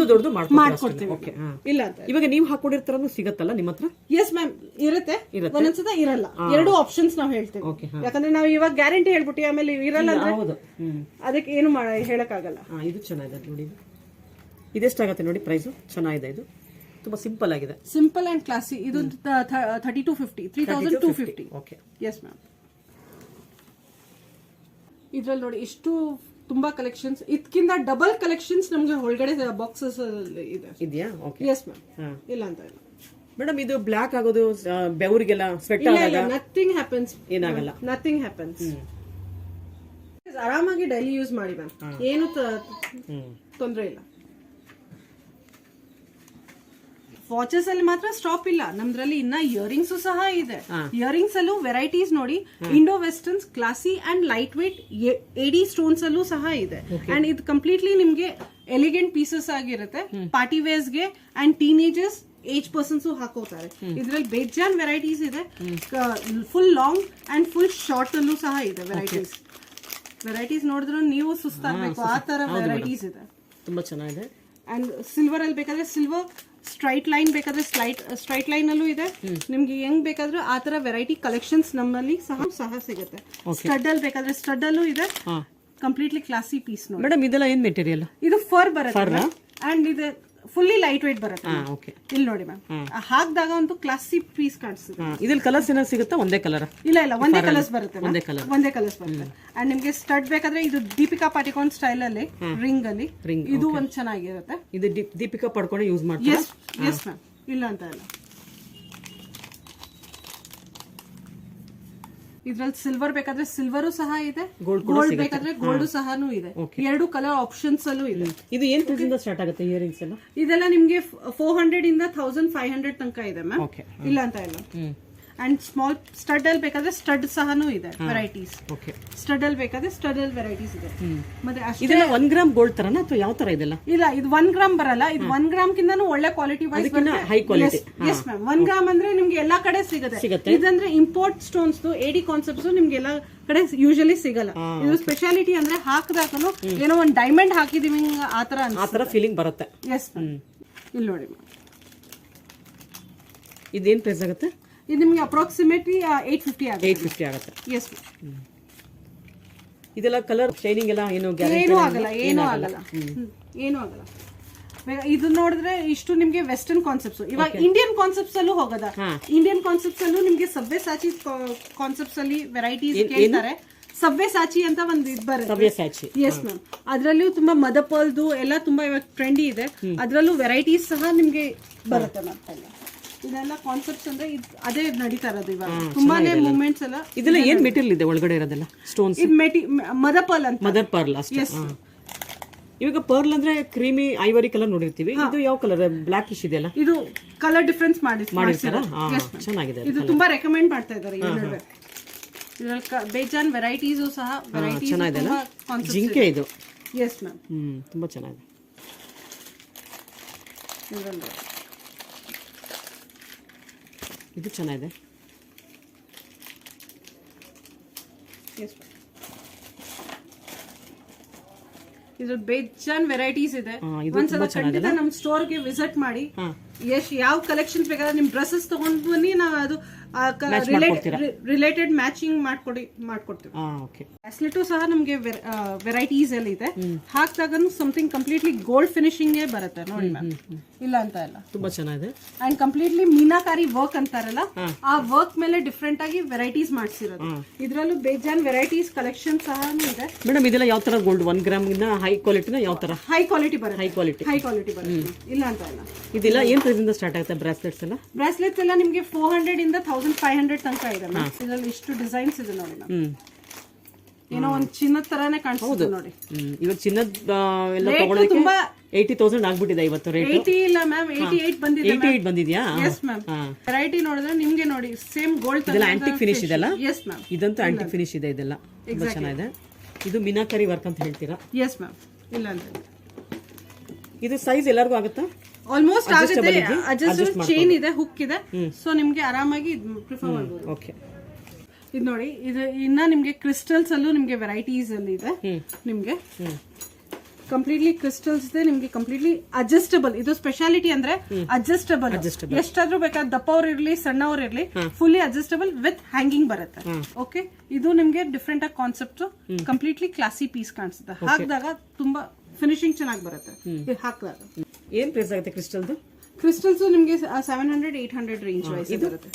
ದೊಡ್ಡದು ಮಾಡ್ಕೊಡ್ತೀವಿ. ಇಲ್ಲ ಅಂತ ಇವಾಗ ನೀವು ಹಾಕೊಂಡಿರ್ತಾರ ಸಿಗತ್ತಲ್ಲ ನಿಮ್ಮ ಹತ್ರ? ಎಸ್ ಮ್ಯಾಮ್, ಇರುತ್ತೆ. ಒಂದೊಂದ್ಸತ ಇರಲ್ಲ. 2 ಆಪ್ಷನ್ಸ್ ನಾವು ಹೇಳ್ತೇವೆ. ಯಾಕಂದ್ರೆ ನಾವು ಇವಾಗ ಗ್ಯಾರಂಟಿ ಹೇಳ್ಬಿಟ್ಟು ಆಮೇಲೆ ಇರಲ್ಲ ಅಂದ್ರೆ ಅದಕ್ಕೆ ಏನು ಹೇಳಕ್ಕಾಗಲ್ಲ. ಇದು ಚೆನ್ನಾಗಿದೆ ನೋಡಿ. ಇದೆಷ್ಟಾಗತ್ತೆ ನೋಡಿ ಪ್ರೈಸ್? ಚೆನ್ನಾಗಿದೆ. ಇದು ತುಂಬಾ ಸಿಂಪಲ್ ಆಗಿದೆ. Simple and classy. ಇದು 3250, 3250. ಓಕೆ. Yes ma'am. ಇದ್ರಲ್ಲಿ ನೋಡಿ ಎಷ್ಟು ತುಂಬಾ ಕಲೆಕ್ಷನ್ಸ್. ಇದಕ್ಕಿಂತ ಡಬಲ್ ಕಲೆಕ್ಷನ್ಸ್ ನಮ್ಗೆ ಒಳಗಡೆ ಬಾಕ್ಸಸ್ ಇದೆ. ಇದೆಯಾ? ಓಕೆ. ಎಸ್ ಮ್ಯಾಮ್, ಇಲ್ಲ ಅಂತ ಇಲ್ಲ. ಮೇಡಮ್, ಇದು ಬ್ಲಾಕ್ ಆಗೋದು, ಬೆವರಿಗೆಲ್ಲ ಸ್ವೆಟ್ ಆದಾಗ ನಥಿಂಗ್ ಹ್ಯಾಪನ್ಸ್. ಏನಾಗಲ್ಲ, ನಥಿಂಗ್ ಹ್ಯಾಪನ್ಸ್. ಆರಾಮಾಗಿ ಡೈಲಿ ಯೂಸ್ ಮಾಡಿ ಮ್ಯಾಮ್, ಏನು ತೊಂದರೆ ಇಲ್ಲ. ವಾಚಸ್ ಅಲ್ಲಿ ಮಾತ್ರ ಸ್ಟಾಪ್ ಇಲ್ಲ ನಮ್ದ್ರಲ್ಲಿ. ಇನ್ನ ಇಯರಿಂಗ್ಸ್ ಸಹ ಇದೆ. ಇಯರಿಂಗ್ಸ್ ಅಲ್ಲೂ ವೆರೈಟೀಸ್ ನೋಡಿ, Indo westerns, classy and light weight, AD stones ಅಲ್ಲೂ ಸಹ ಇದೆ. ಅಂಡ್ ಇದು ಕಂಪ್ಲೀಟ್ಲಿ ನಿಮ್ಗೆ ಎಲಿಗೆಂಟ್ ಪೀಸಸ್ ಆಗಿರುತ್ತೆ. ಪಾರ್ಟಿ ವೇರ್ಸ್ ಗೆ ಅಂಡ್ ಟೀನೇಜರ್ಸ್, ಏಜ್ ಪರ್ಸನ್ಸ್ ಹಾಕೋತಾರೆ. ಇದ್ರಲ್ಲಿ ಬೇಜಾನ್ ವೆರೈಟೀಸ್ ಇದೆ. Full long and full short ಅಲ್ಲೂ ಸಹ ಇದೆ ವೆರೈಟೀಸ್ ನೋಡಿದ್ರು ನೀವು ಸುಸ್ತಾಗಬೇಕು, ಆ ತರ ವೆರೈಟೀಸ್ ಇದೆ. ತುಂಬಾ ಚೆನ್ನಾಗಿದೆ. ಅಂಡ್ ಸಿಲ್ವರ್ ಅಲ್ಲಿ ಬೇಕಾದ್ರೆ ಸಿಲ್ವರ್, ಸ್ಟ್ರೈಟ್ ಲೈನ್ ಬೇಕಾದ್ರೆ ಸ್ಟ್ರೈಟ್ ಲೈನ್ ಅಲ್ಲೂ ಇದೆ. ನಿಮ್ಗೆ ಹೆಂಗ್ ಬೇಕಾದ್ರೆ ಆ ತರ ವೆರೈಟಿ ಕಲೆಕ್ಷನ್ಸ್ ನಮ್ಮಲ್ಲಿ ಸಹ ಸಿಗುತ್ತೆ. ಸ್ಟಡ್ ಅಲ್ಲಿ ಬೇಕಾದ್ರೆ ಸ್ಟಡ್ ಅಲ್ಲೂ ಇದೆ. ಕಂಪ್ಲೀಟ್ಲಿ ಕ್ಲಾಸಿ ಪೀಸ್ ನೋಡಿ. ಮೇಡಮ್, ಇದೆಲ್ಲ ಏನ್ ಮೆಟೀರಿಯಲ್? ಇದು ಫರ್ ಬರುತ್ತೆ ಅಂಡ್ ಇದು ಫುಲ್ಲಿ ಲೈಟ್ ವೇಟ್ ಬರುತ್ತೆ. ಇಲ್ಲಿ ನೋಡಿ ಮ್ಯಾಮ್, ಹಾಕಿದಾಗ ಒಂದು ಕ್ಲಾಸಿ ಪೀಸ್ ಕಾಣಿಸುತ್ತೆ. ಇದ್ರಲ್ಲಿ ಕಲರ್ಸ್ ಏನಾದ್ರು ಸಿಗುತ್ತಾ? ಒಂದೇ ಕಲರ್? ಇಲ್ಲ, ಒಂದೇ ಕಲರ್ಸ್ ಬರುತ್ತೆ. ಒಂದೇ ಕಲರ್ಸ್ ಬರುತ್ತೆ. ಅಂಡ್ ನಿಮ್ಗೆ ಸ್ಟಡ್ ಬೇಕಾದ್ರೆ ಇದು ದೀಪಿಕಾ ಪಾಟಿಕೋನ್ ಸ್ಟೈಲ್ ಅಲ್ಲಿ, ರಿಂಗ್ ಅಲ್ಲಿ, ಇದು ಒಂದ್ ಚೆನ್ನಾಗಿರುತ್ತೆ. ಇದು ದೀಪಿಕಾ ಪಡ್ಕೊಂಡು ಯೂಸ್ ಮಾಡ್ತಾರೆ. ಎಸ್ ಮ್ಯಾಮ್, ಇಲ್ಲ ಅಂತ ಇಲ್ಲ. ಇದ್ರಲ್ಲಿ ಸಿಲ್ವರ್ ಬೇಕಾದ್ರೆ ಸಿಲ್ವರು ಸಹ ಇದೆ, ಗೋಲ್ಡ್ ಬೇಕಾದ್ರೆ ಗೋಲ್ಡ್ ಸಹನೂ ಇದೆ. 2 ಕಲರ್ ಆಪ್ಷನ್ಸ್ ಅಲ್ಲೂ ಇದೆ. ಇದು ಏನ್ ಪ್ರೈಸ್ ಇಂದ ಸ್ಟಾರ್ಟ್ ಆಗುತ್ತೆ ಇಯರಿಂಗ್ಸ್ ಎಲ್ಲ? ಇದೆಲ್ಲ ನಿಮ್ಗೆ 400 ಇಂದ 1500 ತನಕ ಇದೆ ಮ್ಯಾಮ್. ಇಲ್ಲ ಅಂತ ಇಲ್ಲ. ಅಂಡ್ ಸ್ಮಾಲ್ ಸ್ಟಡ್ ಅಲ್ಲಿ ಬೇಕಾದ್ರೆ ಸ್ಟಡ್ ಸಹನೂ ಇದೆ ವೆರೈಟೀಸ್. ಓಕೆ, ಸ್ಟಡ್ ಅಲ್ಲಿ ಬೇಕಾದ್ರೆ ಸ್ಟಡ್ ಅಲ್ಲಿ ವೆರೈಟೀಸ್ ಇದೆ. ಮತ್ತೆ ಅಷ್ಟೇ ಇದೆಲ್ಲ 1 ಗ್ರಾಮ್ ಗೋಲ್ಡ್ ತರನಾ ಅಥವಾ ಯಾವ ತರ ಇದೆಲ್ಲ? ಇಲ್ಲ, ಇದು 1 ಗ್ರಾಮ್ ಬರಲ್ಲ. ಇದು 1 ಗ್ರಾಮ್ ಕಿಂತನೂ ಒಳ್ಳೆ quality wise high quality. Yes ma'am, 1 gram ಅಂದ್ರೆ ನಿಮ್ಗೆ ಎಲ್ಲಾ ಕಡೆ ಸಿಗುತ್ತೆ. ಇದಂದ್ರೆ ಇಂಪೋರ್ಟ್ ಸ್ಟೋನ್ಸ್, AD ಕಾನ್ಸೆಪ್ಟ್ಸ್ ನಿಮ್ಗೆ ಎಲ್ಲಾ ಕಡೆ ಯೂಶಲಿ ಸಿಗಲ್ಲ. ಇದು ಸ್ಪೆಷಾಲಿಟಿ ಅಂದ್ರೆ ಹಾಕಿದಾಕನು ಏನೋ ಒಂದ್ ಡೈಮಂಡ್ ಹಾಕಿದೀವಿ ಆತರ ಫೀಲಿಂಗ್ ಬರುತ್ತೆ. ಎಸ್ ಇಲ್ಲಿ ನೋಡಿ, ಇದೇನ್ ಪ್ರೈಸ್ ಆಗುತ್ತೆ? ಇದು ನಿಮ್ಗೆ ಅಪ್ರಾಕ್ಸಿಮೇಟ್ಲಿ 850 ಆಗುತ್ತೆ. 850 ಆಗುತ್ತೆ. ಎಸ್, ಇದೆಲ್ಲ ಕಲರ್ ಶೈನಿಂಗ್ ಎಲ್ಲ ಏನು ಏನೂ ಆಗಲ್ಲ, ಏನೂ ಆಗಲ್ಲ, ಏನೂ ಆಗಲ್ಲ. ಇದು ನೋಡಿದ್ರೆ ಇಷ್ಟು ನಿಮ್ಗೆ ವೆಸ್ಟರ್ನ್ ಕಾನ್ಸೆಪ್ಟ್ಸ್. ಇವಾಗ ಇಂಡಿಯನ್ ಕಾನ್ಸೆಪ್ಟ್ಸ್ ಅಲ್ಲೂ ಹೋಗದ. ಇಂಡಿಯನ್ ಕಾನ್ಸೆಪ್ಟ್ಸ್ ಅಲ್ಲೂ ನಿಮ್ಗೆ ಸಬ್ವೆ ಸಾಚಿ ಕಾನ್ಸೆಪ್ಟ್ಸ್ ಅಲ್ಲಿ ವೆರೈಟೀಸ್ ಕೇಳ್ತಾರೆ. ಸಬ್ವೆ ಸಾಚಿ ಅಂತ ಒಂದು ಇದು ಬರುತ್ತೆ. ಎಸ್ ಮ್ಯಾಮ್, ಅದ್ರಲ್ಲೂ ತುಂಬಾ ಮದಪಲ್ದು ಎಲ್ಲ ತುಂಬಾ ಇವಾಗ ಟ್ರೆಂಡಿ ಇದೆ. ಅದ್ರಲ್ಲೂ ವೆರೈಟೀಸ್ ಸಹ ನಿಮ್ಗೆ ಬರುತ್ತೆ ಮ್ಯಾಮ್. ಇದೆಲ್ಲ ಕಾನ್ಸೆಪ್ಟ್ಸ್ ಅಂದ್ರೆ ಅದೇ ನಡೀತಾ ಇರೋದು ಇವಾಗ. ತುಂಬಾನೇ ಮೂವ್ಮೆಂಟ್ಸ್ ಎಲ್ಲ. ಇದೆಲ್ಲ ಏನ್ ಮೆಟೀರಿಯಲ್ ಇದೆ ಒಳಗಡೆ ಇರೋದೆಲ್ಲ? ಸ್ಟೋನ್ಸ್. ಇದು ಮದಪಲ್ ಅಂತ. ಮದರ್ ಪರ್ಲ್ ಅಷ್ಟೇ. ಇವಾಗ ಪರ್ಲ್ ಅಂದ್ರೆ ಕ್ರೀಮಿ ಐವರಿ ಕಲರ್ ನೋಡಿರ್ತೀವಿ. ಇದು ಯಾವ ಕಲರ್? ಬ್ಲಾಕ್ ಇಶ್ ಇದೆಯಲ್ಲ, ಇದು ಕಲರ್ ಡಿಫರೆನ್ಸ್ ಮಾಡಿರ್ತಾರೆ. ಚೆನ್ನಾಗಿದೆ. ಇದು ತುಂಬಾ ರೆಕಮೆಂಡ್ ಮಾಡ್ತಾ ಇದ್ದಾರೆ. ಇದ್ರಲ್ಲಿ ಬೇಜಾನ್ ವೆರೈಟೀಸ್ ಸಹ ಚೆನ್ನಾಗಿದೆ. ಜಿಂಕೆ ಇದು. ಎಸ್ ಮ್ಯಾಮ್, ತುಂಬಾ ಚೆನ್ನಾಗಿದೆ. ಇದು ಚೆನ್ನಾಗಿದೆ. ಇದ್ರ ಬೇಜಾನ್ ವೆರೈಟೀಸ್ ಇದೆ. ಒಂದ್ಸಲ ಖಂಡಿತ ನಮ್ ಸ್ಟೋರ್ಗೆ ವಿಸಿಟ್ ಮಾಡಿ. ಯಾವ ಕಲೆಕ್ಷನ್ಸ್ ಬೇಕಾದ್ರೆ ನಿಮ್ ಡ್ರೆಸ್ಸಸ್ ತಗೊಂಡ್ ಬನ್ನಿ, ನಾವು ಅದು ರಿಲೇಟೆಡ್ ಮ್ಯಾಚಿಂಗ್ ಮಾಡ್ಕೊಡ್ತೀವಿ. ಬ್ರಾಸ್ಲೆಟ್ ಸಹ ನಮ್ಗೆ ವೆರೈಟೀಸ್ ಅಲ್ಲಿ ಇದೆ. ಹಾಕಿದಾಗ ಸಮಥಿಂಗ್ ಕಂಪ್ಲೀಟ್ಲಿ ಗೋಲ್ಡ್ ಫಿನಿಶಿಂಗ್ ಬರುತ್ತೆ ನೋಡಿ ಮ್ಯಾಮ್, ಇಲ್ಲ ಅಂತ ಇಲ್ಲ. ತುಂಬಾ ಚೆನ್ನಾಗಿದೆ. ಅಂಡ್ ಕಂಪ್ಲೀಟ್ಲಿ ಮೀನಾಕಾರಿ ವರ್ಕ್ ಅಂತಾರಲ್ಲ, ಆ ವರ್ಕ್ ಮೇಲೆ ಡಿಫ್ರೆಂಟ್ ಆಗಿ ವೆರೈಟೀಸ್ ಮಾಡ್ಸಿರೋದು. ಇದ್ರಲ್ಲೂ ಬೇಜಾನ್ ವೆರೈಟೀಸ್ ಕಲೆಕ್ಷನ್ ಸಹ ಇದೆ. ಮೇಡಮ್ ಇದೆಲ್ಲ ಯಾವ ತರ ಗೋಲ್ಡ್? 1 ಗ್ರಾಮ್ ಇಂದ ಹೈ ಕ್ವಾಲಿಟಿನ ಯಾವ ತರ? ಹೈ ಕ್ವಾಲಿಟಿ ಬರುತ್ತೆ. ಹೈ ಕ್ವಾಲಿಟಿ ಬರುತ್ತೆ, ಇಲ್ಲ ಅಂತ ಇಲ್ಲ. ಇದೆಲ್ಲ ಏನ್ ಪ್ರೈಸ್ ಇಂದ ಸ್ಟಾರ್ಟ್ ಆಗುತ್ತೆ ಬ್ರಾಸ್ಲೆಟ್ಸ್ ಎಲ್ಲ? ಬ್ರಾಸ್ಲೆಟ್ಸ್ ಎಲ್ಲ ನಿಮ್ಗೆ 400 ಇಂದ 1500 ತನಕ ಇದೆ ಮ್ಯಾಮ್. ಇದರಲ್ಲಿ ಇಷ್ಟು ಡಿಸೈನ್ಸ್ ಇದೆ ನೋಡಿ ಮ್ಯಾಮ್. ಏನೋ ಒಂದು ಚಿನ್ನದ ತರಾನೇ ಕಾಣಿಸುತ್ತೆ ನೋಡಿ. ಇವಾಗ ಚಿನ್ನದ ಎಲ್ಲ ತಗೊಳ್ಳೋಕೆ 80,000 ಆಗ್ಬಿಟ್ಟಿದೆ ಇವತ್ತು ರೇಟ್. 80 ಇಲ್ಲ ಮ್ಯಾಮ್, 88 ಬಂದಿದೆ. 88 ಬಂದಿದ್ಯಾ? Yes ma'am. ವೆರೈಟಿ ನೋಡಿದ್ರೆ ನಿಮ್ಗೆ ನೋಡಿ ಸೇಮ್ ಗೋಲ್ಡ್ ಇದೆಲ್ಲ ಆಂಟಿಕ್ ಫಿನಿಶ್ ಇದೆಲ್ಲ. ಎಸ್ ಮ್ಯಾಮ್, ಇದಂತೂ ಆಂಟಿಕ್ ಫಿನಿಶ್ ಇದೆ. ಇದೆಲ್ಲ ತುಂಬಾ ಚೆನ್ನಾಗಿದೆ. ಇದು ಮೀನಾಕರಿ ವರ್ಕ್ ಅಂತ ಹೇಳ್ತೀರಾ? ಎಸ್ ಮ್ಯಾಮ್, ಇಲ್ಲ ಅಂತ. ಇದು ಸೈಜ್ ಎಲ್ಲರಿಗೂ ಆಗುತ್ತಾ? ಆಲ್ಮೋಸ್ಟ್ ಆಗುತ್ತೆ. ಅಡ್ಜಸ್ಟ್ ಚೈನ್ ಇದೆ, ಹುಕ್ ಇದೆ, ಸೊ ನಿಮ್ಗೆ ಆರಾಮಾಗಿ ಪ್ರಿಫರ್ ಮಾಡಬಹುದು. ಓಕೆ, ಇದು ನೋಡಿ, ಇದು ಇನ್ನ ನಿಮ್ಗೆ ಕ್ರಿಸ್ಟಲ್ಸ್ ಅಲ್ಲೂ ನಿಮ್ಗೆ ವೆರೈಟೀಸ್ ಅಲ್ಲಿ ಇದೆ. ನಿಮ್ಗೆ ಕಂಪ್ಲೀಟ್ಲಿ ಕ್ರಿಸ್ಟಲ್ಸ್ ಇದೆ. ನಿಮ್ಗೆ ಕಂಪ್ಲೀಟ್ಲಿ ಅಡ್ಜಸ್ಟಬಲ್. ಇದು ಸ್ಪೆಷಾಲಿಟಿ ಅಂದ್ರೆ ಅಡ್ಜಸ್ಟಬಲ್. ಎಷ್ಟಾದ್ರೂ ಬೇಕಾದ್ರೆ ದಪ್ಪವ್ರು ಇರ್ಲಿ ಸಣ್ಣವ್ರು ಇರ್ಲಿ, ಫುಲ್ಲಿ ಅಡ್ಜಸ್ಟಬಲ್ ವಿತ್ ಹ್ಯಾಂಗಿಂಗ್ ಬರುತ್ತೆ. ಓಕೆ, ಇದು ನಿಮ್ಗೆ ಡಿಫ್ರೆಂಟ್ ಆಗಿ ಕಾನ್ಸೆಪ್ಟ್, ಕಂಪ್ಲೀಟ್ಲಿ ಕ್ಲಾಸಿ ಪೀಸ್ ಕಾಣಿಸುತ್ತೆ. ಹಾಕಿದಾಗ ತುಂಬಾ ಫಿನಿಶಿಂಗ್ ಚೆನ್ನಾಗಿ ಬರುತ್ತೆ. ಹಾಕಿದಾಗ ಏನ್ ಪ್ರೈಸ್ ಆಗುತ್ತೆ ಕ್ರಿಸ್ಟಲ್ದು? ಕ್ರಿಸ್ಟಲ್ಸ್ ನಿಮ್ಗೆ 700-800 ರೇಂಜ್ ವೈಸ್ ಬರುತ್ತೆ.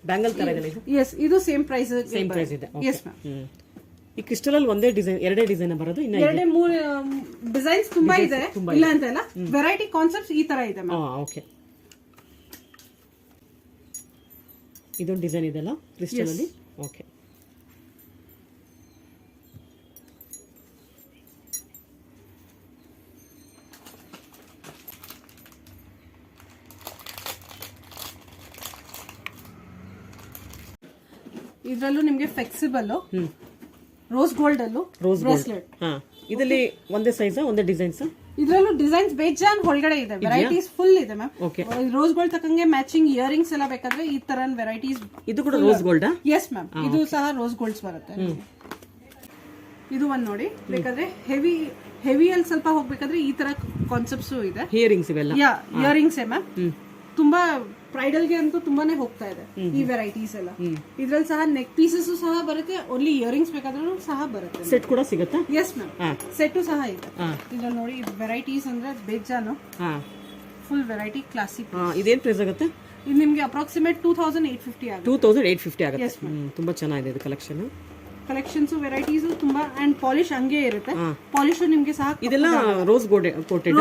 ಬ್ಯಾಂಗಲ್ ತರ ಇದೆ ಇದು? ಎಸ್, ಇದು ಸೇಮ್ ಪ್ರೈಸ್ ಇದೆ. Yes ma'am. ಈ ಕ್ರಿಸ್ಟಲ್ ಅಲ್ಲಿ ಒಂದೇ ಡಿಸೈನ್, ಎರಡೇ ಡಿಸೈನ್ ಬರೋದು? ಇನ್ನ 2-3 ಡಿಸೈನ್ಸ್ ತುಂಬಾ ಇದೆ, ಇಲ್ಲ ಅಂತ ಇಲ್ಲ. ವೆರೈಟಿ ಕಾನ್ಸೆಪ್ಟ್ಸ್ ಈ ತರ ಇದೆ ಮ್ಯಾಮ್. ಓಕೆ, ಇದೊಂದು ಡಿಸೈನ್ ಇದೆಲ್ಲ ಕ್ರಿಸ್ಟಲ್ ಅಲ್ಲಿ. ಓಕೆ, ಇದ್ರಲ್ಲೂ ನಿಮ್ಗೆ ಫ್ಲೆಕ್ಸಿಬಲ್ ರೋಸ್ ಗೋಲ್ಡ್ ಅಲ್ಲೂ ಬ್ರೇಸ್ಲೆಟ್. ಇದರಲ್ಲಿ ಒಂದೇ ಸೈಜ್, ಒಂದೇ ಡಿಸೈನ್ಸ್? ಇದ್ರಲ್ಲೂ ಡಿಸೈನ್ಸ್ ಬೇಜಾನ್ ಒಳಗಡೆ ಇದೆ, ವೆರೈಟೀಸ್ ಫುಲ್ ಇದೆ ಮ್ಯಾಮ್. ರೋಸ್ ಗೋಲ್ಡ್ ತಕ್ಕಂಗೆ ಮ್ಯಾಚಿಂಗ್ ಇಯರಿಂಗ್ಸ್ ಎಲ್ಲ ಬೇಕಾದ್ರೆ ಈ ತರ ವೆರೈಟೀಸ್. ಇದು ಕೂಡ ರೋಸ್ ಗೋಲ್ಡ್? ಎಸ್ ಮ್ಯಾಮ್, ಇದು ಸಹ ರೋಸ್ ಗೋಲ್ಡ್ಸ್ ಬರುತ್ತೆ. ಇದು ಒಂದ್ ನೋಡಿ, ಬೇಕಾದ್ರೆ ಹೆವಿ ಅಲ್ಲಿ ಸ್ವಲ್ಪ ಹೋಗ್ಬೇಕಾದ್ರೆ ಈ ತರ ಕಾನ್ಸೆಪ್ಟ್ಸ್ ಇದೆ. ಇಯರಿಂಗ್ಸ್ ಇವೆಲ್ಲ? Earrings ma'am. ತುಂಬಾ ಬ್ರೈಡಲ್ಗೆ ಅಂತೂ ತುಂಬಾನೇ ಹೋಗ್ತಾ ಇದೆ ಈ ವೆರೈಟೀಸ್ ಎಲ್ಲ. ಇದ್ರಲ್ಲಿ ಸಹ ನೆಕ್ ಪೀಸಸ್ ಸಹ ಬರುತ್ತೆ, ಓನ್ಲಿ ಇಯರಿಂಗ್ಸ್ ಬೇಕಾದ್ರೂ ಸಹ ಬರುತ್ತೆ. ಸೆಟ್ ಕೂಡ ಸಿಗುತ್ತಾ? ಎಸ್ ಮ್ಯಾಮ್, ಸೆಟ್ ಸಹ ಇದೆ. ಇದ್ರಲ್ಲಿ ನೋಡಿ, ಇದು ವೆರೈಟೀಸ್ ಅಂದ್ರೆ ಬೇಜಾನು, ಫುಲ್ ವೆರೈಟಿ ಕ್ಲಾಸಿಕ್. ಇದೇನ್ ಪ್ರೈಸ್ ಆಗುತ್ತೆ? ಇದು ನಿಮ್ಗೆ ಅಪ್ರಾಕ್ಸಿಮೇಟ್ 2850 ಆಗುತ್ತೆ. 2850 ಆಗುತ್ತೆ. ತುಂಬಾ ಚೆನ್ನಾಗಿದೆ ಇದು ಕಲೆಕ್ಷನ್. ಕಲೆಕ್ಷನ್ಸ್ ವೆರೈಟೀಸ್ ತುಂಬಾ, ಅಂಡ್ ಪಾಲಿಶ್ ಹಂಗೆ ಇರುತ್ತೆ. ಪಾಲಿಶ್ ನಿಮ್ಗೆ ಸಹ ಇದೆಲ್ಲ rose gold coated?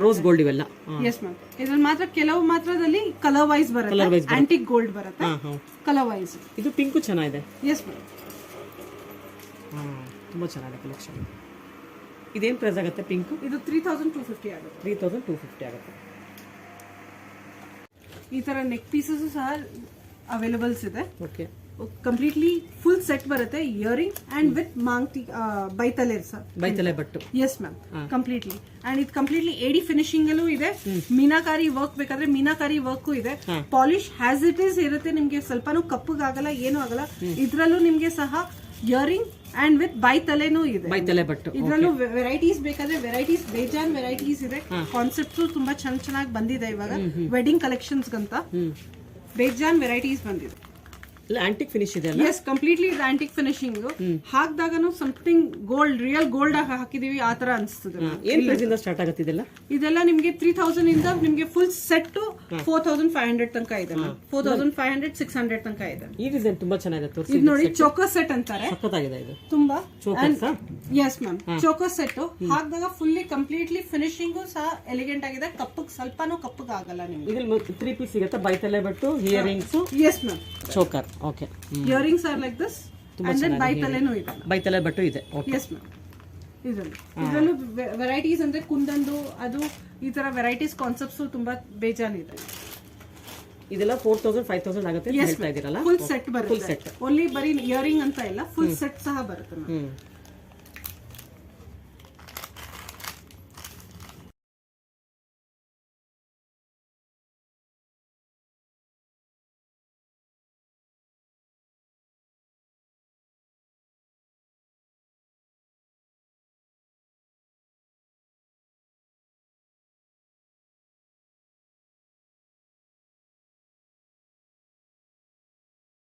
Rose gold ಇವೆಲ್ಲ? Yes ma'am. ಇದ್ರಲ್ಲಿ ಮಾತ್ರ ಕೆಲವು ಮಾತ್ರದಲ್ಲಿ ಕಲರ್ ವೈಸ್ ಬರುತ್ತೆ, ಆಂಟಿಕ್ ಗೋಲ್ಡ್ ಬರುತ್ತೆ ಕಲರ್ ವೈಸ್. ಇದು ಪಿಂಕ್ ಚೆನ್ನಾಗಿದೆ. ಎಸ್ ಮ್ಯಾಮ್, ತುಂಬಾ ಚೆನ್ನಾಗಿದೆ ಕಲೆಕ್ಷನ್. ಇದೇನ್ ಪ್ರೈಸ್ ಆಗುತ್ತೆ ಪಿಂಕ್? ಇದು 3250 ಆಗುತ್ತೆ. 3250 ಆಗುತ್ತೆ. ಈ ತರ ನೆಕ್ ಪೀಸಸ್ ಸಹ ಅವೈಲೇಬಲ್ಸ್ ಇದೆ. ಓಕೆ ಕಂಪ್ಲೀಟ್ಲಿ ಫುಲ್ ಸೆಟ್ ಬರುತ್ತೆ, ಇಯರಿಂಗ್ ಅಂಡ್ ವಿತ್ ಮಾಂಗ್ಟಿ ಬೈತಲೆ ಸರ್, ಬೈತಲೆ ಬಟ್ಟು. Yes ma'am, completely. ಅಂಡ್ ಇದು ಕಂಪ್ಲೀಟ್ಲಿ ಏಡಿ ಫಿನಿಶಿಂಗ್ ಅಲ್ಲೂ ಇದೆ. ಮೀನಾಕಾರಿ ವರ್ಕ್ ಬೇಕಾದ್ರೆ ಮೀನಾಕಾರಿ ವರ್ಕ್ ಇದೆ. ಪಾಲಿಶ್ ಹ್ಯಾಸ್ ಇಟ್ ಈಸ್ ಇರುತ್ತೆ, ನಿಮ್ಗೆ ಸ್ವಲ್ಪನೂ ಕಪ್ಪಗಾಗಲ್ಲ, ಏನೂ ಆಗಲ್ಲ. ಇದ್ರಲ್ಲೂ ನಿಮ್ಗೆ ಸಹ ಇಯರಿಂಗ್ ಅಂಡ್ ವಿತ್ ಬೈತಲೆನೂ ಇದೆ. ಬೈತಲೆ ಬಟ್ಟು. ಇದ್ರಲ್ಲೂ ವೆರೈಟೀಸ್ ಬೇಕಾದ್ರೆ ವೆರೈಟೀಸ್, ಬೇಜಾನ್ ವೆರೈಟೀಸ್ ಇದೆ. ಕಾನ್ಸೆಪ್ಟ್ ತುಂಬಾ ಚೆನ್ನಾಗಿ ಬಂದಿದೆ ಇವಾಗ ವೆಡ್ಡಿಂಗ್ ಕಲೆಕ್ಷನ್ಸ್ ಗಂತ ಬೇಜಾನ್ ವೆರೈಟೀಸ್ ಬಂದಿದೆ. ಆಂಟಿಕ್ ಫಿನಿಶ್ ಇದೆ ಅಲ್ಲ? ಎಸ್, ಕಂಪ್ಲೀಟ್ಲಿ ಇದು ಆಂಟಿಕ್ ಫಿನಿಶಿಂಗ್. ಹಾಕಿದಾಗನು ಸಮಥಿಂಗ್ ಗೋಲ್ಡ್, ರಿಯಲ್ ಗೋಲ್ಡ್ ಹಾಕಿದೀವಿ ಆ ತರ ಅನ್ಸ್ತದೆ. ಏನ್ ಪ್ರೈಸ್ ಇಂದ ಸ್ಟಾರ್ಟ್ ಆಗುತ್ತೆ ಇದೆಲ್ಲ? ಇದೆಲ್ಲ ನಿಮ್ಗೆ 3000 ಇಂದ ನಿಮ್ಗೆ ಫುಲ್ ಸೆಟ್ 4500 ತನಕ ಇದೆ. 4500 600 ತನಕ ಇದೆ. ಈ ಡಿಸೈನ್ ತುಂಬಾ ಚೆನ್ನಾಗಿದೆ, ತೋರಿಸಿ. ಇದು ನೋಡಿ ಚೋಕರ್ ಸೆಟ್ ಅಂತಾರೆ, ಸಖತ್ತಾಗಿದೆ ಇದು ತುಂಬಾ. Chokers. S ma'am, choker set ಹಾಕಿದಾಗ ಫುಲ್ಲಿ ಕಂಪ್ಲೀಟ್ಲಿ ಫಿನಿಶಿಂಗ್ ಸಹ ಎಲಿಗೆಂಟ್ ಆಗಿದೆ. ಕಪ್ಪಗ್ ಸ್ವಲ್ಪನೂ ಕಪ್ಪಗ್ ಆಗಲ್ಲ ನಿಮ್ಗೆ. ಇದ್ರಲ್ಲಿ 3 ಪೀಸ್ ಸಿಗುತ್ತೆ, ಬೈತಲೆ ಬಟ್ಟು, earrings. Yes ma'am, choker. Okay, earrings are like this and then ಬೈತಲೆನೂ ಇದೆ. ಬೈತಲೆ ಬಟ್ಟು ಇದೆ. Okay, yes ma'am. ಇದ್ರಲ್ಲೂ ವೆರೈಟೀಸ್ ಅಂದ್ರೆ ಕುಂದಂದು ಅದು ಈ ತರ ವೆರೈಟೀಸ್ ಕಾನ್ಸೆಪ್ಟ್ಸ್ ತುಂಬಾ ಬೇಜಾನ್ ಇದೆ. ಇದೆಲ್ಲ 4000 5000 ಆಗುತ್ತೆ ಹೇಳ್ತಾ ಇದೀರಲ್ಲ? ಫುಲ್ ಸೆಟ್ ಬರುತ್ತೆ. ಓನ್ಲಿ ಬರೀ ಇಯರಿಂಗ್ ಅಂತ ಇಲ್ಲ, ಫುಲ್ ಸೆಟ್ ಸಹ ಬರುತ್ತೆ.